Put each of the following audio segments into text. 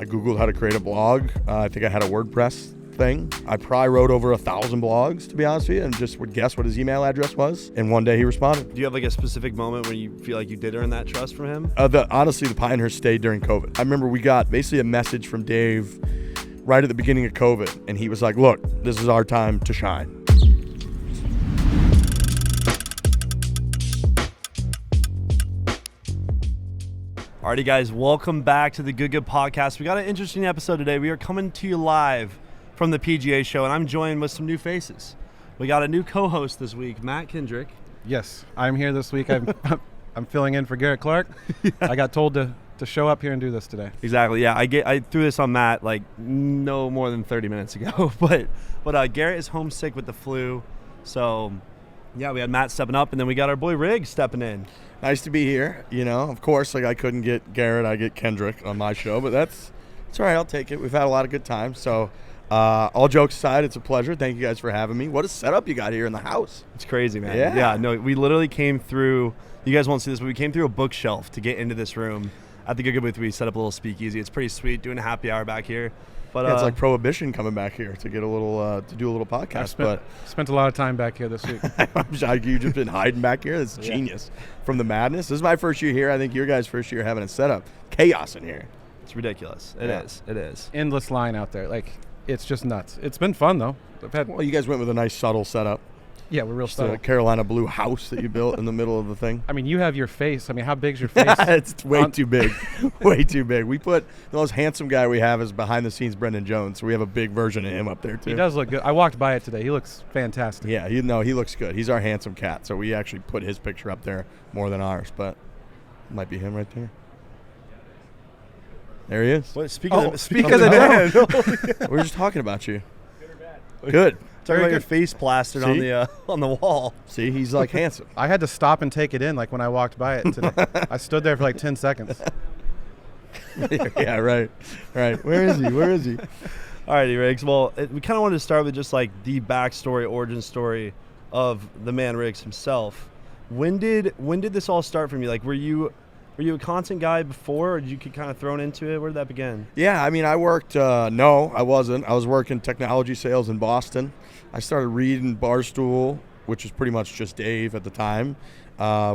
I Googled how to create a blog. I think I had a WordPress thing. I probably wrote over 1,000 blogs, to be honest with you, and just would guess what his email address was. And one day he responded. Do you have like a specific moment when you feel like you did earn that trust from him? Honestly, the Pinehurst stayed during COVID. I remember we got basically a message from Dave right at the beginning of COVID, and he was like, look, this is our time to shine. Alrighty, guys, welcome back to the Good Podcast. We got an interesting episode today. We are coming to you live from the PGA show, and I'm joined with some new faces. We got a new co-host this week, Matt Kendrick. Yes, I'm here this week. I'm filling in for Garrett Clark. Yeah. I got told to show up here and do this today. Exactly. Yeah, I threw this on Matt like no more than 30 minutes ago, but Garrett is homesick with the flu, so yeah, we had Matt stepping up, and then we got our boy Riggs stepping in. Nice to be here. You know, of course, like I couldn't get Garrett, I get Kendrick on my show, but that's all right. I'll take it. We've had a lot of good times. So all jokes aside, it's a pleasure. Thank you guys for having me. What a setup you got here in the house. It's crazy, man. Yeah. No, we literally came through, you guys won't see this, but we came through a bookshelf to get into this room. At the Good Booth, we set up a little speakeasy. It's pretty sweet, doing a happy hour back here. But yeah, it's like Prohibition coming back here to get a little to do a little podcast. Spent a lot of time back here this week. You've just been hiding back here. That's genius. From the madness. This is my first year here. I think your guys' first year having a setup. Chaos in here. It's ridiculous. It is. Endless line out there. Like, it's just nuts. It's been fun though. Well, you guys went with a nice subtle setup. Yeah, we're real just subtle. a Carolina blue house that you built in the middle of the thing. I mean, you have your face. I mean, how big's your face? It's way too big. Way too big. We put the most handsome guy we have is behind the scenes Brendan Jones, so we have a big version of him up there too. He does look good. I walked by it today. He looks fantastic. Yeah, he looks good. He's our handsome cat, so we actually put his picture up there more than ours, but it might be him right there. There he is. What, speak of the we were just talking about you. Good or bad? Good. Talking about your face plastered on the wall. See, he's like handsome. I had to stop and take it in like when I walked by it today. I stood there for like 10 seconds. Yeah, right. Where is he? All righty, Riggs. Well, we kind of wanted to start with just like the backstory, origin story of the man Riggs himself. When did this all start for you? Like, were you a content guy before, or did you get kind of thrown into it? Where did that begin? Yeah, I mean, I worked, no, I wasn't. I was working technology sales in Boston. I started reading Barstool, which was pretty much just Dave at the time,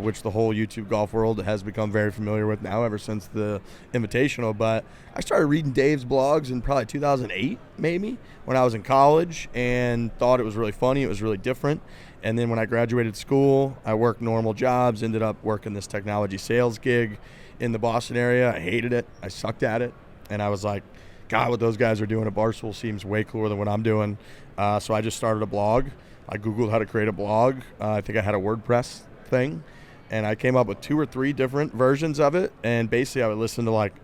which the whole YouTube golf world has become very familiar with now ever since the Invitational. But I started reading Dave's blogs in probably 2008, maybe, when I was in college, and thought it was really funny. It was really different. And then when I graduated school, I worked normal jobs, ended up working this technology sales gig in the Boston area. I hated it. I sucked at it. And I was like, God, what those guys are doing at Barstool seems way cooler than what I'm doing. So I just started a blog. I Googled how to create a blog. I think I had a WordPress thing. And I came up with 2 or 3 different versions of it. And basically I would listen to like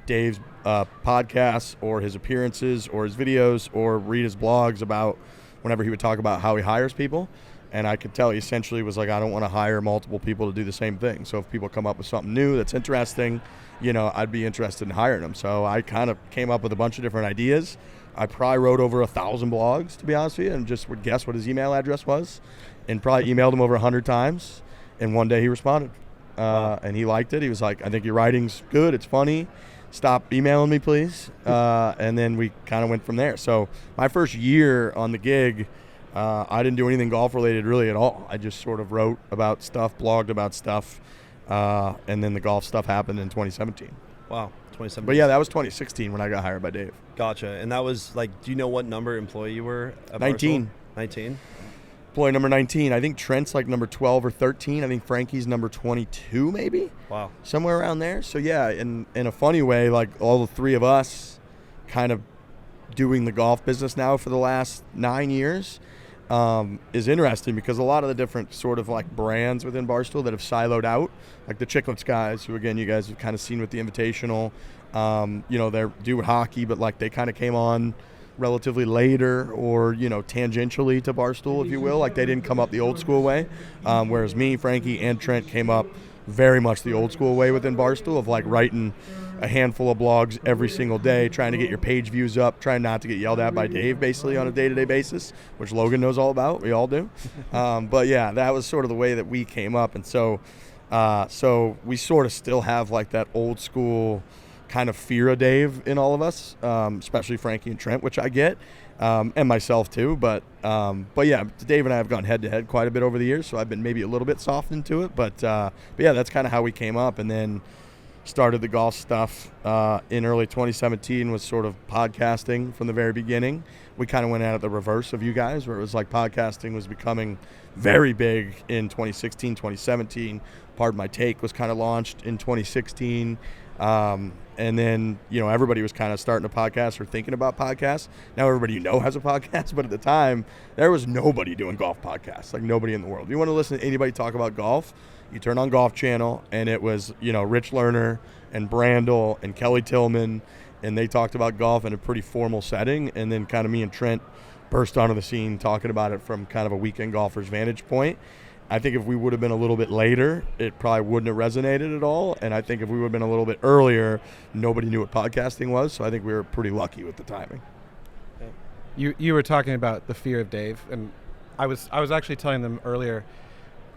Dave's podcasts or his appearances or his videos or read his blogs about whenever he would talk about how he hires people. And I could tell he essentially was like, I don't want to hire multiple people to do the same thing. So if people come up with something new that's interesting, you know, I'd be interested in hiring them. So I kind of came up with a bunch of different ideas. I probably wrote over 1,000 blogs, to be honest with you, and just would guess what his email address was and probably emailed him over 100 times. And one day he responded and he liked it. He was like, I think your writing's good. It's funny. Stop emailing me, please. And then we kind of went from there. So my first year on the gig, I didn't do anything golf related really at all. I just sort of wrote about stuff, blogged about stuff, and then the golf stuff happened in 2017. Wow, 2017. But yeah, that was 2016 when I got hired by Dave. Gotcha. And that was like, do you know what number employee you were at 19. Barstool? 19? Employee number 19. I think Trent's like number 12 or 13. I think Frankie's number 22 maybe. Wow. Somewhere around there. So yeah, in a funny way, like all the 3 of us kind of doing the golf business now for the last 9 years. Is interesting because a lot of the different sort of like brands within Barstool that have siloed out, like the Chicklets guys, who again you guys have kind of seen with the Invitational, you know, they're doing hockey, but like they kind of came on relatively later or, you know, tangentially to Barstool, if you will. Like they didn't come up the old school way, whereas me, Frankie, and Trent came up very much the old school way within Barstool of like writing a handful of blogs every single day, trying to get your page views up, trying not to get yelled at by Dave basically on a day-to-day basis, which Logan knows all about. We all do. But yeah, that was sort of the way that we came up. And so we sort of still have like that old school kind of fear of Dave in all of us, especially Frankie and Trent, which I get, and myself too. But yeah, Dave and I have gone head to head quite a bit over the years, so I've been maybe a little bit softened to it. But yeah, that's kind of how we came up, and then started the golf stuff in early 2017. Was sort of podcasting from the very beginning. We kind of went at it the reverse of you guys, where it was like podcasting was becoming very big in 2016, 2017. Pardon My Take was kind of launched in 2016. And then, everybody was kind of starting a podcast or thinking about podcasts. Now everybody has a podcast, but at the time, there was nobody doing golf podcasts, like nobody in the world. If you want to listen to anybody talk about golf, you turn on Golf Channel, and it was, Rich Lerner and Brandel and Kelly Tillman, and they talked about golf in a pretty formal setting, and then kind of me and Trent burst onto the scene talking about it from kind of a weekend golfer's vantage point. I think if we would have been a little bit later, it probably wouldn't have resonated at all. And I think if we would have been a little bit earlier, nobody knew what podcasting was. So I think we were pretty lucky with the timing. You were talking about the fear of Dave, and I was actually telling them earlier,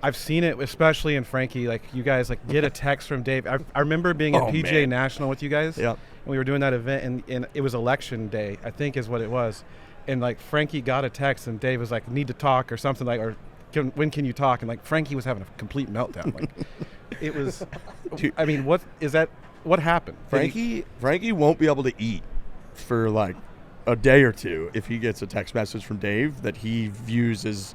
I've seen it, especially in Frankie, like you guys like get a text from Dave. I remember being at PGA National with you guys. Yeah. And we were doing that event, and it was election day, I think is what it was. And like Frankie got a text, and Dave was like, need to talk or something like, or when can you talk? And like Frankie was having a complete meltdown. Like it was, I mean, what happened? Frankie won't be able to eat for like a day or two if he gets a text message from Dave that he views as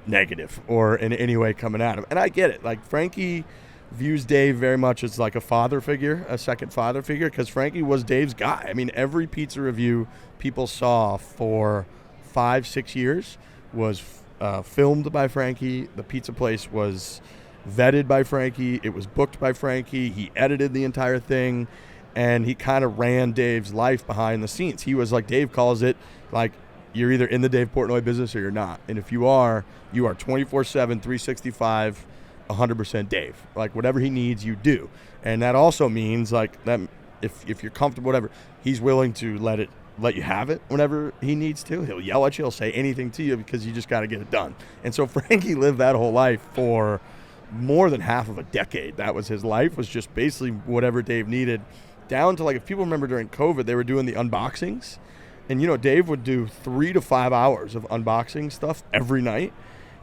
negative or in any way coming at him. And I get it. Like Frankie views Dave very much as like a father figure, a second father figure, because Frankie was Dave's guy. I mean, every pizza review people saw for 5-6 years was filmed by Frankie. The pizza place was vetted by Frankie. It was booked by Frankie. He edited the entire thing, and he kind of ran Dave's life behind the scenes. He was like, Dave calls it, like, you're either in the Dave Portnoy business or you're not. And if you are 24/7, 365, 100% Dave. Like, whatever he needs, you do. And that also means, like, that if you're comfortable, whatever, he's willing to let you have it whenever he needs to. He'll yell at you. He'll say anything to you because you just got to get it done. And so Frankie lived that whole life for more than half of a decade. That was his life, was just basically whatever Dave needed, down to like, if people remember during COVID, they were doing the unboxings. And, Dave would do 3 to 5 hours of unboxing stuff every night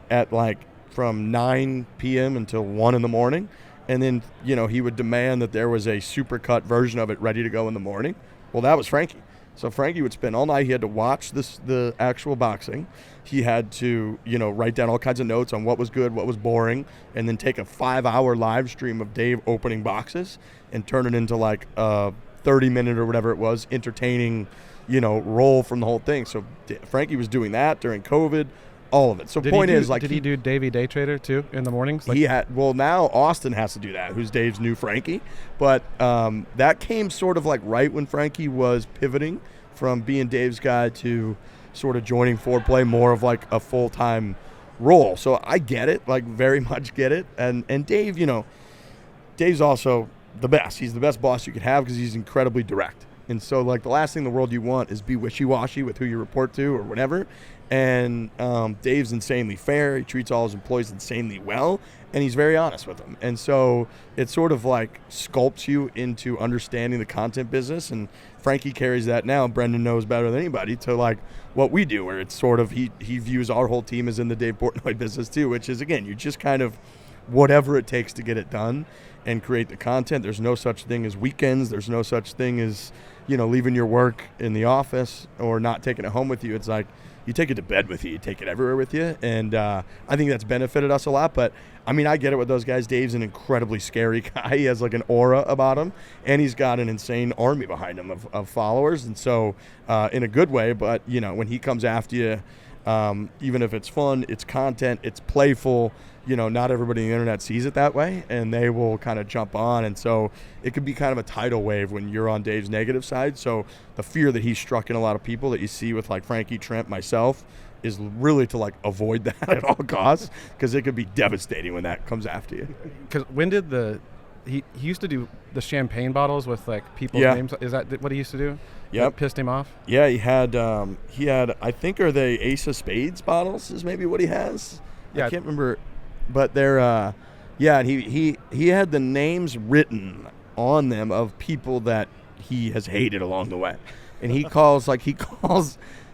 at like from 9 p.m. until 1 in the morning. And then, he would demand that there was a supercut version of it ready to go in the morning. Well, that was Frankie. So Frankie would spend all night. He had to watch the actual boxing. He had to, write down all kinds of notes on what was good, what was boring, and then take a 5-hour live stream of Dave opening boxes and turn it into like a 30-minute or whatever it was, entertaining, roll from the whole thing. So Frankie was doing that during COVID, all of it. So did he do Davey Day Trader too in the mornings? Like, now Austin has to do that, who's Dave's new Frankie. But that came sort of like right when Frankie was pivoting from being Dave's guy to sort of joining Foreplay, more of like a full-time role. So I get it, like very much get it. And Dave, Dave's also the best. He's the best boss you could have because he's incredibly direct. And so like the last thing in the world you want is be wishy-washy with who you report to or whatever. And Dave's insanely fair. He treats all his employees insanely well, and he's very honest with them. And so it sort of like sculpts you into understanding the content business. And Frankie carries that now. Brendan knows better than anybody to like what we do, where it's sort of he views our whole team as in the Dave Portnoy business too, which is, again, you just kind of whatever it takes to get it done and create the content. There's no such thing as weekends. There's no such thing as, leaving your work in the office or not taking it home with you. It's like, you take it to bed with you. You take it everywhere with you. And I think that's benefited us a lot. But, I mean, I get it with those guys. Dave's an incredibly scary guy. He has, like, an aura about him. And he's got an insane army behind him of followers. And so, in a good way. But, when he comes after you, even if it's fun, it's content, it's playful, not everybody on the internet sees it that way. And they will kind of jump on. And so it could be kind of a tidal wave when you're on Dave's negative side. So the fear that he's struck in a lot of people that you see with like Frankie, Trent, myself, is really to like avoid that at all costs, because it could be devastating when that comes after you. Because when did he used to do the champagne bottles with like people's names? Is that what he used to do? Yep. That pissed him off? Yeah, he had I think, are they Ace of Spades bottles is maybe what he has. Yeah. I can't remember, but they're and he had the names written on them of people that he has hated along the way. And he calls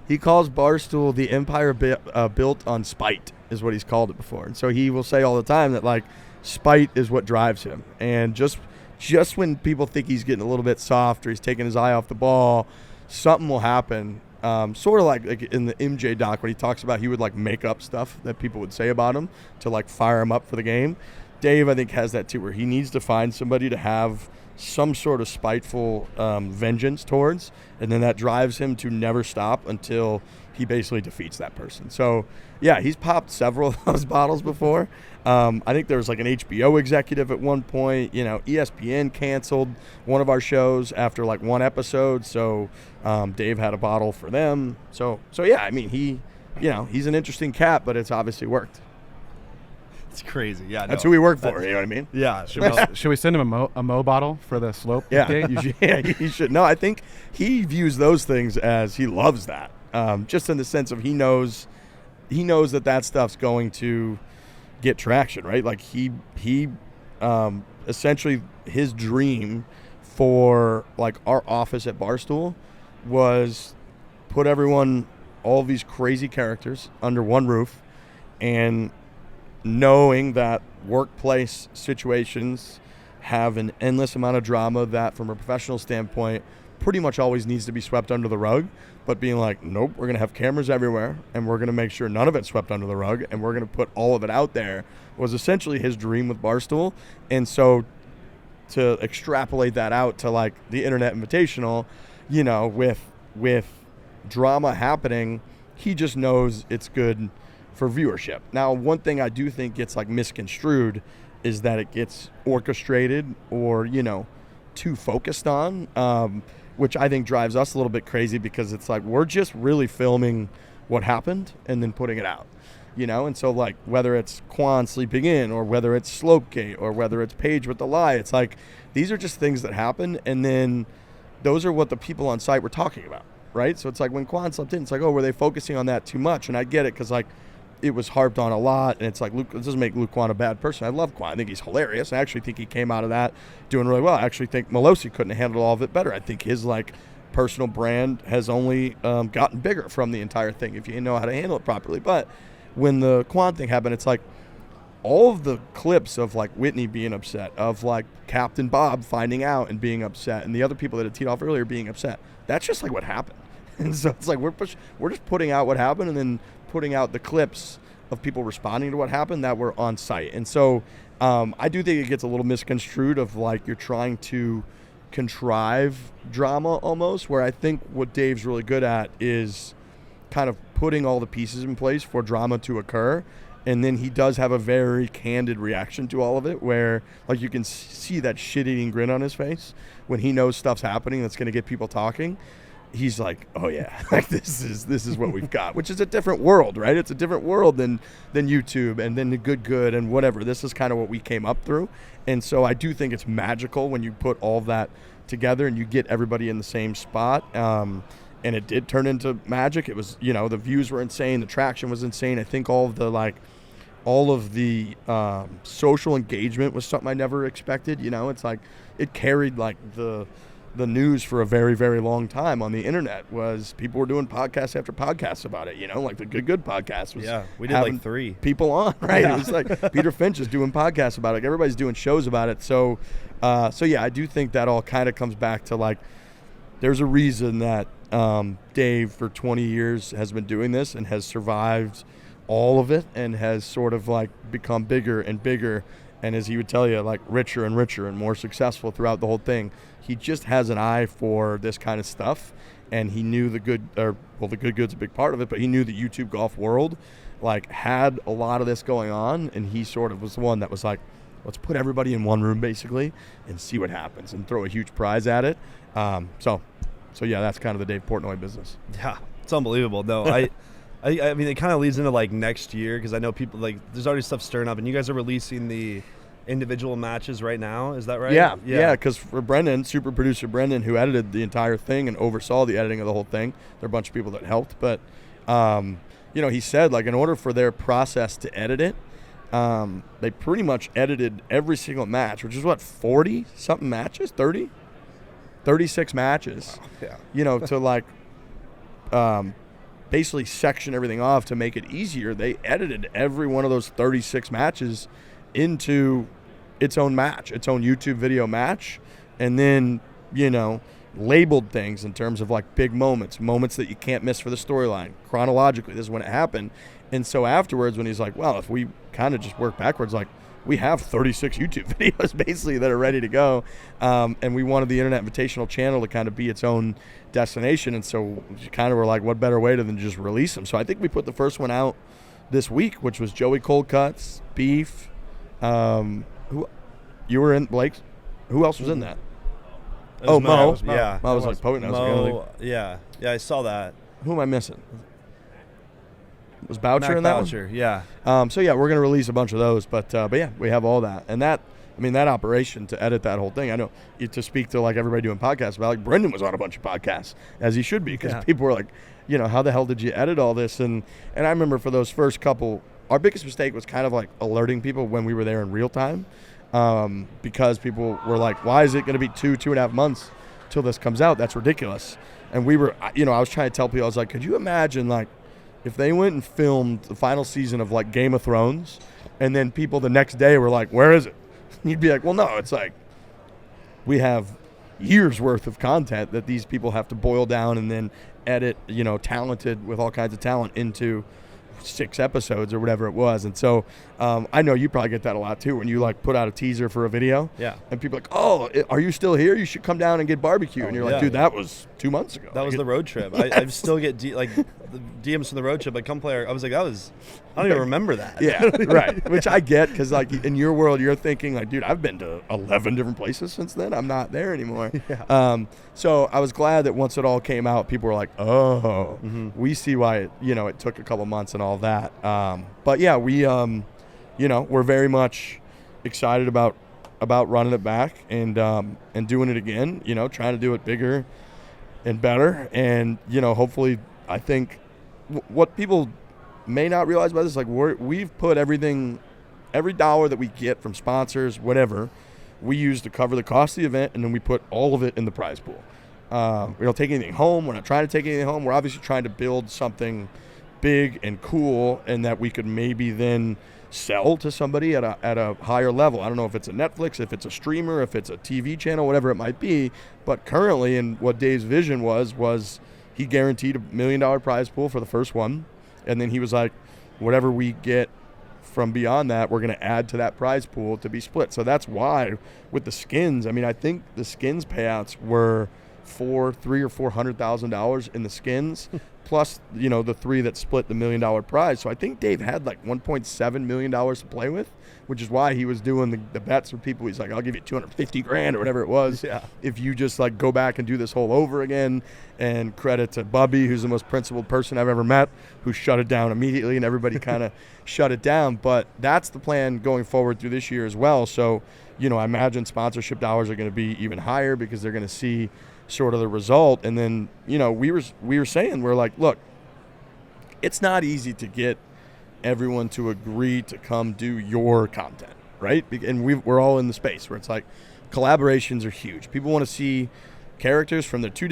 Barstool the empire built on spite, is what he's called it before. And so he will say all the time that, like, spite is what drives him. And just when people think he's getting a little bit soft or he's taking his eye off the ball, something will happen. Sort of like in the MJ doc when he talks about he would, like, make up stuff that people would say about him to, like, fire him up for the game. Dave, I think, has that too, where he needs to find somebody to have some sort of spiteful vengeance towards, and then that drives him to never stop until he basically defeats that person. So, yeah, he's popped several of those bottles before. I think there was like an HBO executive at one point. ESPN canceled one of our shows after like one episode, so Dave had a bottle for them. So yeah, I mean, he's an interesting cat, but it's obviously worked. It's crazy. Yeah, that's who we work for. You know what I mean? Yeah. Should we send him a Mo bottle for the slope? Yeah, date? you should. No, I think he views those things as he loves that. Just in the sense of he knows that stuff's going to get traction, right? Like he essentially his dream for like our office at Barstool was put all these crazy characters under one roof, and knowing that workplace situations have an endless amount of drama that from a professional standpoint pretty much always needs to be swept under the rug, but being like, nope, we're going to have cameras everywhere and we're going to make sure none of it's swept under the rug and we're going to put all of it out there, was essentially his dream with Barstool. And so to extrapolate that out to like the Internet Invitational, with drama happening, he just knows it's good for viewership. Now, one thing I do think gets like misconstrued is that it gets orchestrated or, too focused on, which I think drives us a little bit crazy, because it's like we're just really filming what happened and then putting it out, and so like whether it's Quan sleeping in or whether it's Slopegate or whether it's Paige with the lie, it's like these are just things that happen, and then those are what the people on site were talking about, right? So it's like when Quan slept in, it's like, oh, were they focusing on that too much? And I get it, because like it was harped on a lot, and it's like, Luke, this doesn't make Luke Quan a bad person. I love Quan. I think he's hilarious. I actually think he came out of that doing really well. I actually think Melosi couldn't have handled all of it better. I think his like personal brand has only gotten bigger from the entire thing if you know how to handle it properly. But when the Quan thing happened, it's like all of the clips of like Whitney being upset, of like Captain Bob finding out and being upset, and the other people that had teed off earlier being upset. That's just like what happened. And so it's like we're just putting out what happened and then putting out the clips of people responding to what happened that were on site. And so I do think it gets a little misconstrued of like you're trying to contrive drama almost, where I think what Dave's really good at is kind of putting all the pieces in place for drama to occur. And then he does have a very candid reaction to all of it, where like you can see that shit-eating grin on his face when he knows stuff's happening that's going to get people talking. He's like, oh yeah, like this is what we've got, which is a different world, right? It's a different world than YouTube and then the good and whatever. This is kind of what we came up through. And so I do think it's magical when you put all of that together and you get everybody in the same spot. And it did turn into magic. It was, the views were insane. The traction was insane. I think all of the social engagement was something I never expected. It's like it carried like the news for a very, very long time on the internet. Was people were doing podcasts after podcasts about it, like the Good podcast was. Yeah, we did like 3 people on, right? Yeah. It was like Peter Finch is doing podcasts about it. Everybody's doing shows about it. So yeah, I do think that all kind of comes back to like there's a reason that Dave for 20 years has been doing this and has survived all of it and has sort of like become bigger and bigger. And as he would tell you, like richer and richer and more successful throughout the whole thing. He just has an eye for this kind of stuff, and he knew the good's a big part of it, but he knew the YouTube golf world like had a lot of this going on, and he sort of was the one that was like, let's put everybody in one room basically and see what happens and throw a huge prize at it. So yeah, that's kind of the Dave Portnoy business. Yeah, it's unbelievable. No, I mean, it kind of leads into like next year, because I know people like there's already stuff stirring up, and you guys are releasing the individual matches right now. Is that right? Yeah. Because for Brendan, super producer Brendan, who edited the entire thing and oversaw the editing of the whole thing, there are a bunch of people that helped. But he said like in order for their process to edit it, they pretty much edited every single match, which is what 40 something matches, 30. 36 matches. Yeah. You know, to like basically section everything off to make it easier. They edited every one of those 36 matches into its own match, its own YouTube video match, and then, you know, labeled things in terms of like big moments that you can't miss for the storyline. Chronologically, this is when it happened. And so afterwards, when he's like, well, if we kind of just work backwards, like, we have 36 YouTube videos basically that are ready to go. And we wanted the Internet Invitational channel to kind of be its own destination. And so we kind of were like, what better way than just release them? So I think we put the first one out this week, which was Joey Cold Cuts, Beef. Who you were in, Blake? Who else was in that? Mo. Mo. Yeah. Mo was like potent. Mo, yeah, I saw that. Who am I missing? Was Boucher Mac in that Boucher, one? yeah. So yeah, we're gonna release a bunch of those, but yeah, we have all that, and that, I mean, that operation to edit that whole thing. I know to speak to like everybody doing podcasts about, like Brendan was on a bunch of podcasts, as he should be, because people were like, you know, how the hell did you edit all this? And I remember for those first couple, our biggest mistake was kind of like alerting people when we were there in real time, because people were like, why is it going to be 2.5 months till this comes out? That's ridiculous. And we were, you know, I was trying to tell people, I was like, could you imagine like if they went and filmed the final season of like Game of Thrones, and then people the next day were like, where is it? And you'd be like, well, no, it's like we have years worth of content that these people have to boil down and then edit, you know, talented with all kinds of talent into 6 episodes or whatever it was. And so I know you probably get that a lot too, when you like put out a teaser for a video, and people are like, oh, are you still here? You should come down and get barbecue. And you're like, dude, that was 2 months ago. That was the road trip. I still get the DMs from the road trip, like, come play. I was like, I don't even remember that. Yeah, right. Which I get, because like in your world, you're thinking like, dude, I've been to 11 different places since then. I'm not there anymore. So I was glad that once it all came out, people were like, oh, we see why it took a couple months and all that. But yeah, we we're very much excited about running it back and doing it again. You know, trying to do it bigger and better, and hopefully, I think what people may not realize about this, like we've put every dollar that we get from sponsors, whatever, we use to cover the cost of the event, and then we put all of it in the prize pool. We don't take anything home. We're not trying to take anything home. We're obviously trying to build something big and cool, and that we could maybe then sell to somebody at a higher level. I don't know if it's a Netflix, if it's a streamer, if it's a TV channel, whatever it might be. But currently, and what Dave's vision was he guaranteed $1 million prize pool for the first one, and then he was like, whatever we get from beyond that, we're going to add to that prize pool to be split. So that's why with the skins, I mean, I think the skins payouts were $300,000 or $400,000 in the skins, plus the 3 that split the $1 million prize. So I think Dave had like $1.7 million to play with, which is why he was doing the bets with people. He's like, I'll give you $250,000 or whatever it was, if you just like go back and do this whole over again. And credit to Bubby, who's the most principled person I've ever met, who shut it down immediately, and everybody kind of shut it down. But that's the plan going forward through this year as well. So I imagine sponsorship dollars are going to be even higher, because they're going to see sort of the result. And then we were saying, we're like, look, it's not easy to get everyone to agree to come do your content, right? And we're all in the space where it's like collaborations are huge. People want to see characters from their two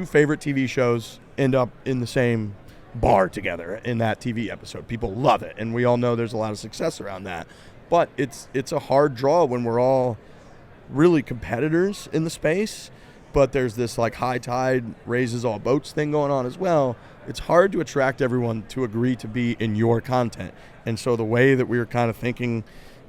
favorite TV shows end up in the same bar together in that TV episode. People love it, and we all know there's a lot of success around that. But it's a hard draw when we're all really competitors in the space, but there's this like high tide raises all boats thing going on as well. It's hard to attract everyone to agree to be in your content. And so the way that we were kind of thinking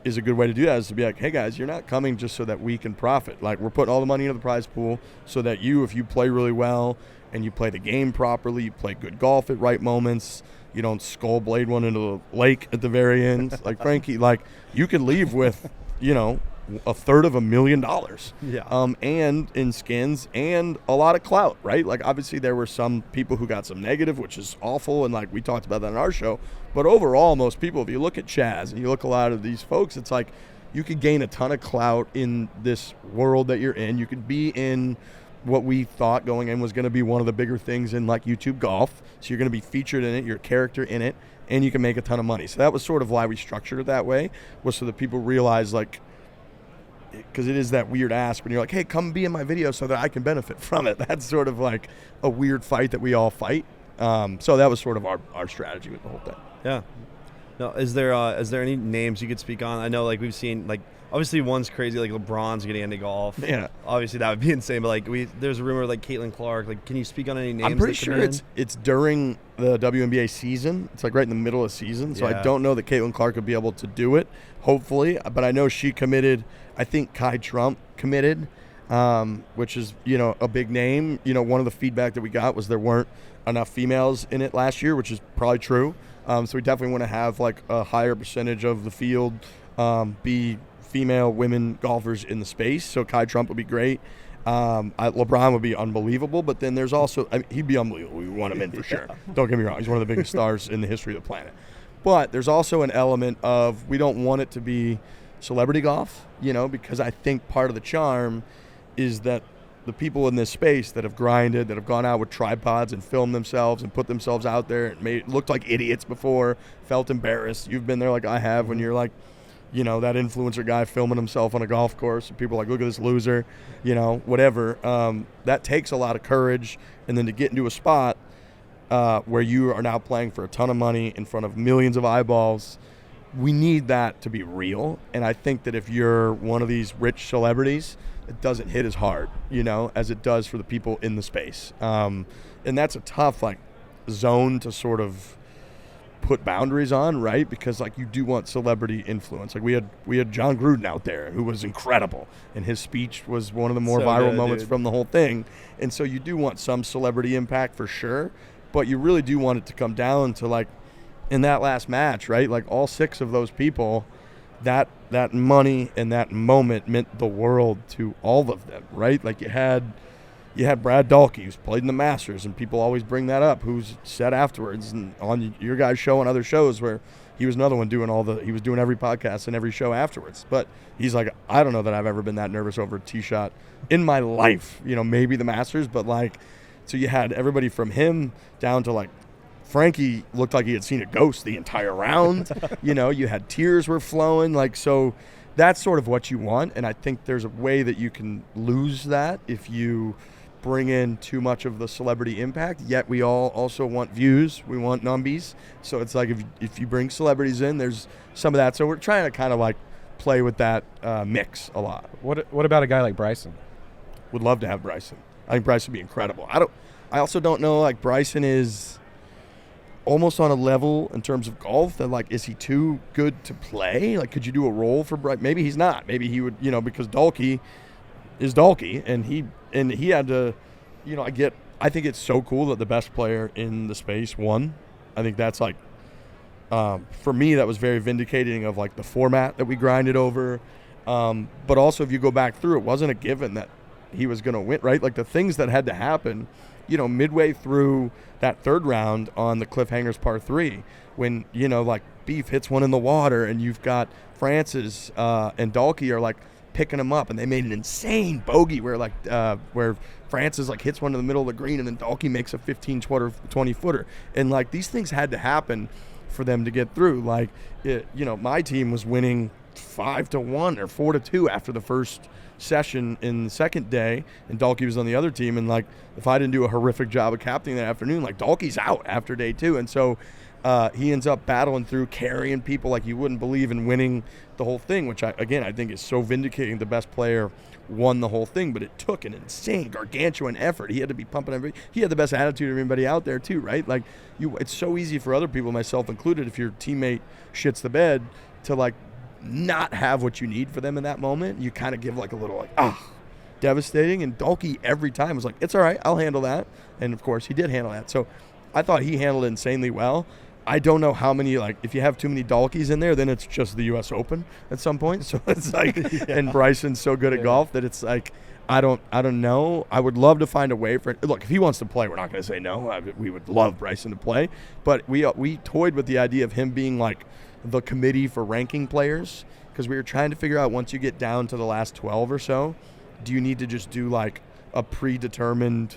is a good way to do that is to be like, hey guys, you're not coming just so that we can profit. Like, we're putting all the money into the prize pool so that if you play really well and you play the game properly, you play good golf at right moments, you don't skull blade one into the lake at the very end. Like Frankie, like you can leave with, $350,000. Yeah. And in skins and a lot of clout, right? Like, obviously there were some people who got some negative, which is awful, and like we talked about that on our show. But overall, most people, if you look at Chaz and you look at a lot of these folks, it's like you could gain a ton of clout in this world that you're in. You could be in what we thought going in was going to be one of the bigger things in like YouTube golf. So you're going to be featured in it, your character in it, and you can make a ton of money. So that was sort of why we structured it that way, was so that people realize like because it is that weird ask when you're like, hey, come be in my video so that I can benefit from it. That's sort of like a weird fight that we all fight. So that was sort of our strategy with the whole thing. Yeah. No, is there any names you could speak on? I know, like, we've seen, like, obviously one's crazy, like LeBron's getting into golf. Yeah. Obviously that would be insane, but like there's a rumor like Caitlin Clark. Like, can you speak on any names? I'm pretty sure it's during the WNBA season. It's like right in the middle of the season. So Yeah. I don't know that Caitlin Clark would be able to do it, hopefully. But I know she committed. I think Kai Trump committed, which is, a big name. One of the feedback that we got was there weren't enough females in it last year, which is probably true. So we definitely want to have like a higher percentage of the field be female women golfers in the space. So Kai Trump would be great. LeBron would be unbelievable, but then there's also, he'd be unbelievable. We want him in for sure. Don't get me wrong. He's one of the biggest stars in the history of the planet. But there's also an element of we don't want it to be celebrity golf, because I think part of the charm is that the people in this space that have grinded, that have gone out with tripods and filmed themselves and put themselves out there and looked like idiots before, felt embarrassed. You've been there like I have when you're like, that influencer guy filming himself on a golf course and people are like, look at this loser, whatever. That takes a lot of courage. And then to get into a spot where you are now playing for a ton of money in front of millions of eyeballs, we need that to be real. And I think that if you're one of these rich celebrities, it doesn't hit as hard, as it does for the people in the space. And that's a tough zone to sort of put boundaries on, right? Because you do want celebrity influence. We had John Gruden out there who was incredible, and his speech was one of the more viral moments from the whole thing. And so you do want some celebrity impact for sure, but you really do want it to come down to in that last match, right? All 6 of those people, that money and that moment meant the world to all of them, right? You had Brad Dahlke, who's played in the Masters, and people always bring that up, who's said afterwards and on your guys' show and other shows where he was another one he was doing every podcast and every show afterwards. But he's like, I don't know that I've ever been that nervous over a tee shot in my life, maybe the Masters, but so you had everybody from him down to Frankie looked like he had seen a ghost the entire round. You had tears were flowing. So that's sort of what you want. And I think there's a way that you can lose that if you bring in too much of the celebrity impact. Yet we all also want views. We want numbies. So it's if you bring celebrities in, there's some of that. So we're trying to kind of play with that mix a lot. What about a guy like Bryson? Would love to have Bryson. I think Bryson would be incredible. I also don't know, Bryson is almost on a level in terms of golf that is he too good to play? Could you do a role for Bryson? Maybe he's not. Maybe he would, because Dahlke is Dahlke, and he had to, I think it's so cool that the best player in the space won. I think that's for me, that was very vindicating of the format that we grinded over. But also if you go back through, it wasn't a given that he was going to win, right? The things that had to happen, midway through that third round on the Cliffhangers par 3, when, Beef hits one in the water and you've got Francis and Dahlke are picking him up, and they made an insane bogey where Francis hits one in the middle of the green, and then Dahlke makes a 15-20 footer. And these things had to happen for them to get through. My team was winning 5-1 or 4-2 after the first session in the second day, and Dahlke was on the other team, and if I didn't do a horrific job of captaining that afternoon, Dahlke's out after day 2. And so he ends up battling through, carrying people you wouldn't believe, and winning the whole thing, which I think is so vindicating. The best player won the whole thing, but it took an insane gargantuan effort. He had to be pumping everybody. He had the best attitude of anybody out there too, right? It's so easy for other people, myself included, if your teammate shits the bed, to not have what you need for them in that moment. You kind of give a little devastating. And Dahlke every time was it's all right, I'll handle that. And of course he did handle that. So I thought he handled it insanely well. I don't know how many, if you have too many Dahlkes in there, then it's just the U.S. Open at some point. So it's and Bryson's so good at golf that it's I don't know. I would love to find a way for it. Look, if he wants to play, we're not going to say no. We would love Bryson to play. But we toyed with the idea of him being the committee for ranking players, because we were trying to figure out, once you get down to the last 12 or so, do you need to just do a predetermined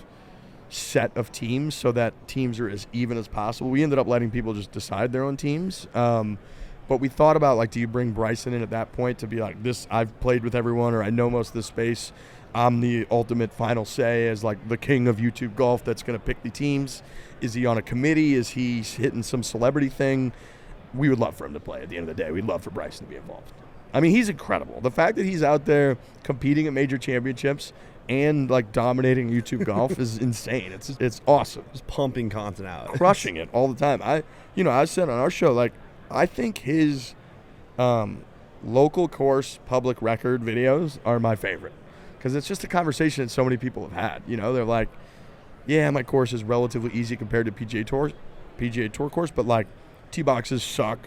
set of teams so that teams are as even as possible? We ended up letting people just decide their own teams, but But we thought about, like, do you bring Bryson in at that point to be like, this, I've played with everyone, or I know most of this space. I'm the ultimate final say as, like, the king of YouTube golf that's going to pick the teams. Is he on a committee? Is he hitting some celebrity thing? We would love for him to play at the end of the day. We'd love for Bryson to be involved. I mean, he's incredible. The fact that he's out there competing at major championships and, like, dominating YouTube golf is insane. It's awesome. Just pumping content out. Crushing it all the time. I said on our show, like, I think his local course public record videos are my favorite because it's just a conversation that so many people have had. You know, they're like, yeah, my course is relatively easy compared to PGA Tour course, but, like, tee boxes suck.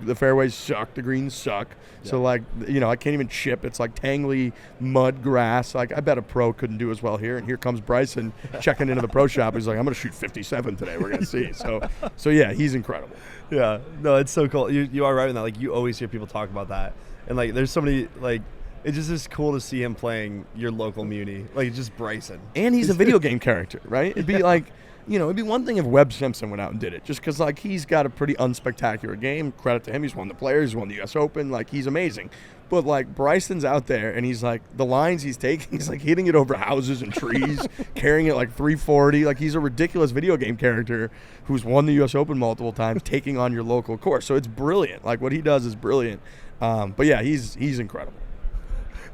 The fairways suck. The greens suck. Yeah. So, like, you know, I can't even chip. It's like tangly mud grass. Like, I bet a pro couldn't do as well here. And here comes Bryson checking into the pro shop. He's like, I'm going to shoot 57 today. We're going to see. So yeah, he's incredible. Yeah. No, it's so cool. You are right in that. Like, you always hear people talk about that. And, like, there's so many, like, it just is cool to see him playing your local muni. Like, just Bryson. And he's a video game character, right? It'd be like, you know, it'd be one thing if Webb Simpson went out and did it, just because, like, he's got a pretty unspectacular game. Credit to him. He's won the Players. He's won the U.S. Open. Like, he's amazing. But, like, Bryson's out there, and he's, like, the lines he's taking, he's, like, hitting it over houses and trees, carrying it, like, 340. Like, he's a ridiculous video game character who's won the U.S. Open multiple times, taking on your local course. So it's brilliant. Like, what he does is brilliant. But, yeah, he's incredible.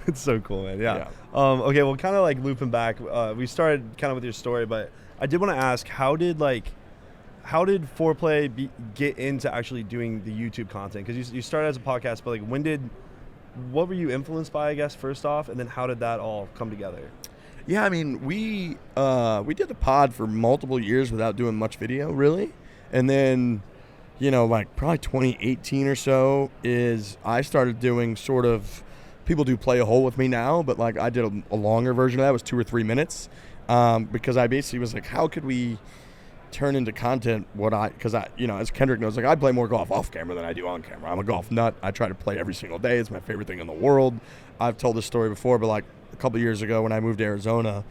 It's so cool, man. Yeah. Okay, well, kind of, like, looping back, we started kind of with your story, but I did want to ask, how did Foreplay get into actually doing the YouTube content? Because you started as a podcast, but, like, what were you influenced by, I guess, first off, and then how did that all come together? Yeah, I mean, we did the pod for multiple years without doing much video, really. And then, you know, like, probably 2018 or so is I started doing sort of, people do Play a Hole with me now, but, like, I did a longer version of that. It was 2 or 3 minutes. Because I basically was like, how could we turn into content because you know, as Kendrick knows, like, I play more golf off camera than I do on camera. I'm a golf nut. I try to play every single day. It's my favorite thing in the world. I've told this story before, but, like, a couple of years ago when I moved to Arizona,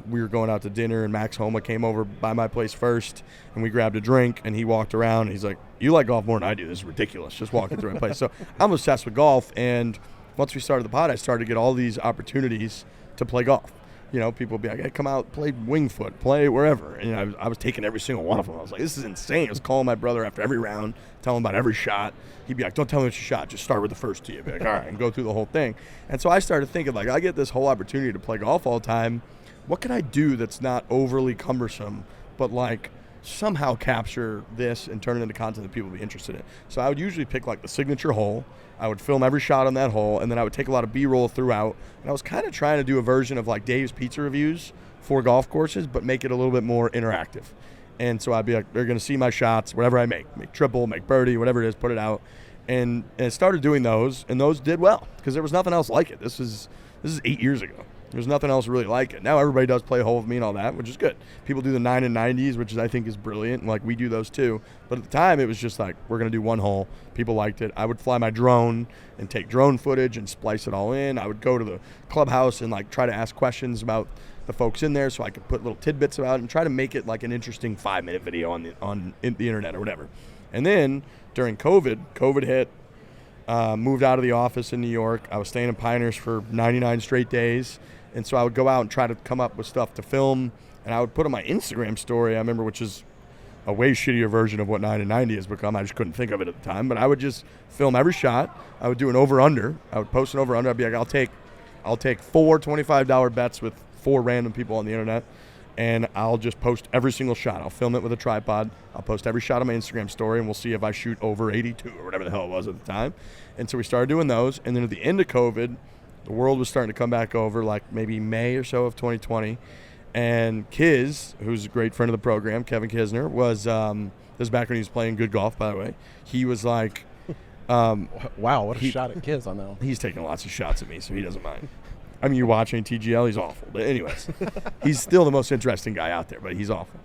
we were going out to dinner and Max Homa came over by my place first and we grabbed a drink and he walked around and he's like, you like golf more than I do. This is ridiculous. Just walking through my place. So I'm obsessed with golf, and once we started the pod, I started to get all these opportunities to play golf. You know, people would be like, hey, come out, play Wingfoot, play wherever. And I was taking every single one of them. I was like, this is insane. I was calling my brother after every round, telling him about every shot. He'd be like, don't tell me what you shot. Just start with the first tee. I'd be like, all right, and go through the whole thing. And so I started thinking, like, I get this whole opportunity to play golf all the time. What can I do that's not overly cumbersome, but, like, somehow capture this and turn it into content that people would be interested in? So I would usually pick, like, the signature hole. I would film every shot on that hole, and then I would take a lot of B-roll throughout. And I was kind of trying to do a version of, like, Dave's Pizza Reviews for golf courses, but make it a little bit more interactive. And so I'd be like, they're going to see my shots, whatever I make triple, make birdie, whatever it is, put it out. And I started doing those, and those did well because there was nothing else like it. This is 8 years ago. There's nothing else really like it. Now everybody does Play a Hole with me and all that, which is good. People do the 9 and 90s, which I think is brilliant, and, like, we do those too. But at the time, it was just like, we're going to do one hole. People liked it. I would fly my drone and take drone footage and splice it all in. I would go to the clubhouse and, like, try to ask questions about the folks in there so I could put little tidbits about it and try to make it like an interesting 5-minute video on the internet or whatever. And then during COVID hit. Moved out of the office in New York. I was staying in Pinehurst for 99 straight days. And so I would go out and try to come up with stuff to film. And I would put on my Instagram story, I remember, which is a way shittier version of what 9 and 90 has become. I just couldn't think of it at the time. But I would just film every shot. I would do an over-under. I would post an over-under. I'd be like, I'll take 4 $25 bets with 4 random people on the internet. And I'll just post every single shot. I'll film it with a tripod. I'll post every shot on my Instagram story, and we'll see if I shoot over 82 or whatever the hell it was at the time. And so we started doing those. And then at the end of COVID, the world was starting to come back over, like maybe May or so of 2020. And Kiz, who's a great friend of the program, Kevin Kisner, was this is back when he was playing good golf, by the way. He was like, wow, what a shot at Kiz on that one. He's taking lots of shots at me, so he doesn't mind. I mean, you're watching TGL, he's awful. But anyways, he's still the most interesting guy out there, but he's awful.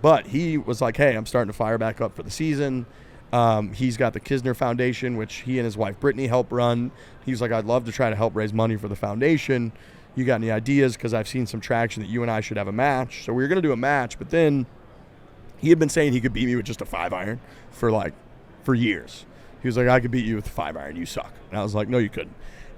But he was like, hey, I'm starting to fire back up for the season. He's got the Kisner Foundation, which he and his wife Brittany help run. He was like, I'd love to try to help raise money for the foundation. You got any ideas? Because I've seen some traction that you and I should have a match. So we were going to do a match, but then he had been saying he could beat me with just a 5-iron for like for years. He was like, I could beat you with a 5-iron. You suck. And I was like, no, you couldn't.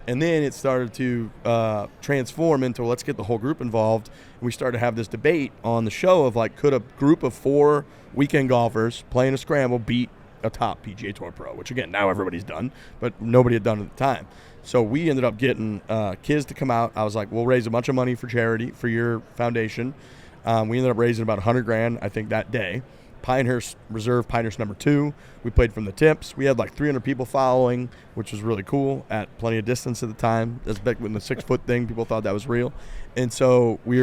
And then it started to transform into let's get the whole group involved. And we started to have this debate on the show of like, could a group of 4 weekend golfers playing a scramble beat a top PGA Tour pro, which again, now everybody's done, but nobody had done at the time. So we ended up getting kids to come out. I was like, we'll raise a bunch of money for charity for your foundation. We ended up raising about $100,000, I think, that day. Pinehurst Reserve, Pinehurst number 2. We played from the tips. We had like 300 people following, which was really cool at plenty of distance at the time. That's back when the 6-foot thing, people thought that was real. And so we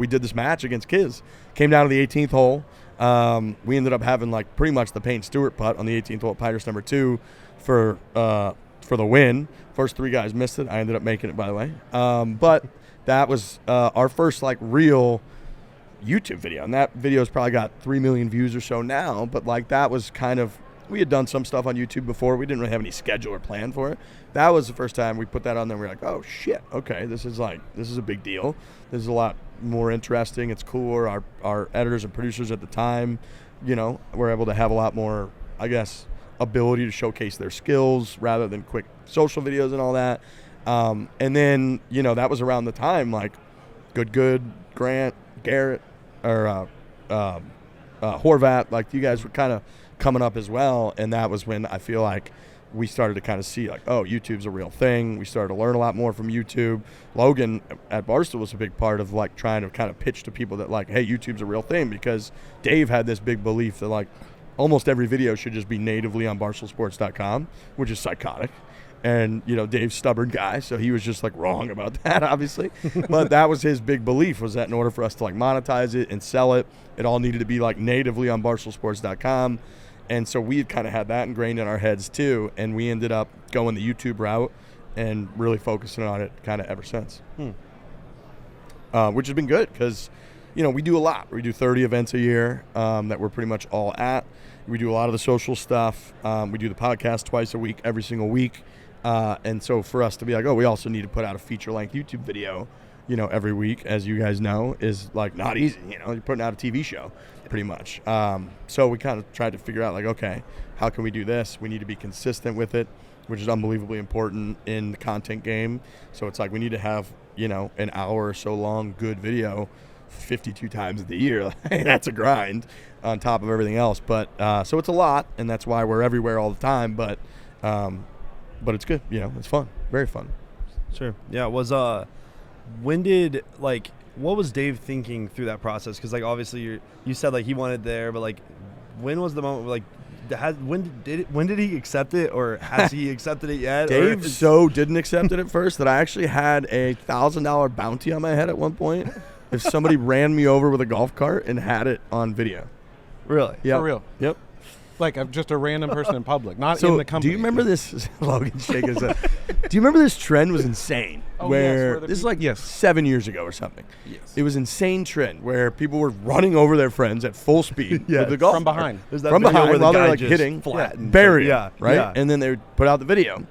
did this match against kids. Came down to the 18th hole. We ended up having like pretty much the Payne Stewart putt on the 18th hole at Pinehurst number 2 for the win. First 3 guys missed it. I ended up making it, by the way. But that was our first like real YouTube video, and that video's probably got 3 million views or so now, but like that was kind of, we had done some stuff on YouTube before. We didn't really have any schedule or plan for it. That was the first time we put that on there. We were like, oh shit, okay, this is a big deal. This is a lot more interesting. It's cooler. Our editors and producers at the time, were able to have a lot more, I guess, ability to showcase their skills rather than quick social videos and all that. And then, that was around the time like Good, Grant, Garrett, or Horvat, like you guys were kind of coming up as well, and that was when I feel like we started to kind of see like, oh, YouTube's a real thing. We started to learn a lot more from YouTube. Logan at Barstool was a big part of like trying to kind of pitch to people that like, hey, YouTube's a real thing, because Dave had this big belief that like almost every video should just be natively on barstoolsports.com, which is psychotic. And, Dave's stubborn guy, so he was just, like, wrong about that, obviously. But that was his big belief, was that in order for us to, like, monetize it and sell it, it all needed to be, like, natively on barstoolsports.com. And so we kind of had that ingrained in our heads, too. And we ended up going the YouTube route and really focusing on it kind of ever since. Which has been good because, we do a lot. We do 30 events a year that we're pretty much all at. We do a lot of the social stuff. We do the podcast twice a week, every single week. And so for us to be like, oh, we also need to put out a feature-length YouTube video, every week, as you guys know, is like not easy. You're putting out a TV show pretty much. So we kind of tried to figure out like, okay, how can we do this? We need to be consistent with it, which is unbelievably important in the content game. So it's like we need to have, an hour or so long good video 52 times of the year. That's a grind on top of everything else. But so it's a lot, and that's why we're everywhere all the time. But it's good. It's fun. Very fun. Sure. Yeah. What was Dave thinking through that process? Because like obviously you said like he wanted there, but like when was the moment where, like when did he accept it, or has he accepted it yet? Dave didn't accept it at first that I actually had a $1,000 bounty on my head at one point if somebody ran me over with a golf cart and had it on video. Really? Yeah. For real? Yep. Like just a random person in public, not in the company. Do you remember this? Logan shaking his head. Do you remember this trend was insane? Where this is like 7 years ago or something. Yes. It was insane trend where people were running over their friends at full speed with the golf from behind. There's that from video behind where the while guy they're like just hitting, flattened. bury Yeah. it, right? Yeah. And then they would put out the video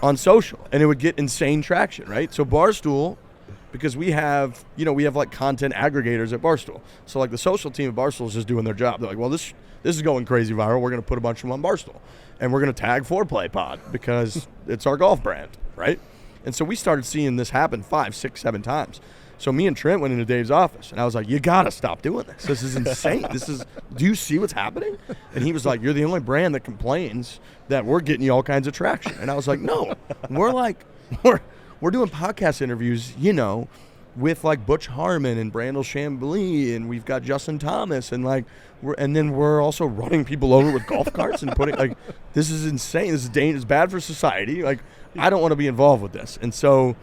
on social, and it would get insane traction, right? So Barstool, because we have like content aggregators at Barstool. So like the social team at Barstool is just doing their job. They're like, well, this is going crazy viral. We're going to put a bunch of them on Barstool. And we're going to tag Foreplay Pod because it's our golf brand, right? And so we started seeing this happen 5, 6, 7 times. So me and Trent went into Dave's office, and I was like, you got to stop doing this. This is insane. Do you see what's happening? And he was like, you're the only brand that complains that we're getting you all kinds of traction. And I was like, no. We're doing podcast interviews, with like Butch Harmon and Brandel Chambly, and we've got Justin Thomas, and like we're also running people over with golf carts and putting like, this is insane. This is dangerous. It's bad for society. Like, I don't want to be involved with this. And so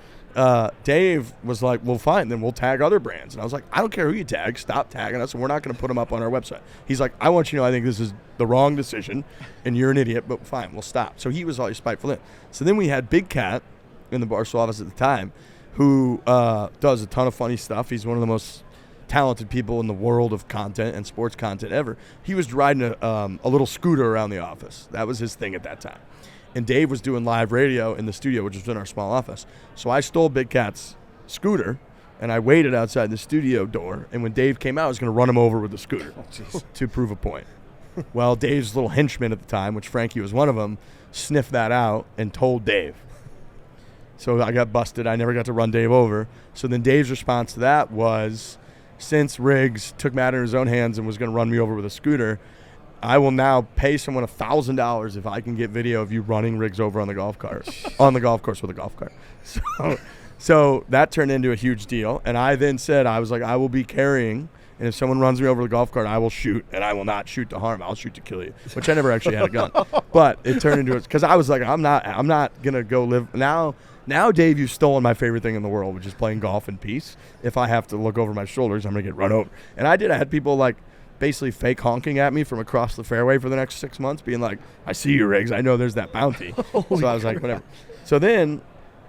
Dave was like, well, fine, then we'll tag other brands. And I was like, I don't care who you tag. Stop tagging us, and we're not going to put them up on our website. He's like, I want you to know I think this is the wrong decision, and you're an idiot, but fine, we'll stop. So he was always spiteful then. So then we had Big Cat in the Barstool office at the time, who does a ton of funny stuff. He's one of the most talented people in the world of content and sports content ever. He was riding a little scooter around the office. That was his thing at that time. And Dave was doing live radio in the studio, which was in our small office. So I stole Big Cat's scooter, and I waited outside the studio door. And when Dave came out, I was going to run him over with the scooter to prove a point. Well, Dave's little henchman at the time, which Frankie was one of them, sniffed that out and told Dave. So I got busted. I never got to run Dave over. So then Dave's response to that was, since Riggs took matter in his own hands and was going to run me over with a scooter, I will now pay someone $1,000 if I can get video of you running Riggs over on the golf cart, on the golf course with a golf cart. So that turned into a huge deal. And I then said, I was like, I will be carrying, and if someone runs me over the golf cart, I will shoot, and I will not shoot to harm. I'll shoot to kill you, which I never actually had a gun. But it turned into it because I was like, I'm not gonna go live now. Now, Dave, you've stolen my favorite thing in the world, which is playing golf in peace. If I have to look over my shoulders, I'm going to get run over. And I had people like basically fake honking at me from across the fairway for the next 6 months, being like, I see you, Riggs. I know there's that bounty. So I was like, whatever. So then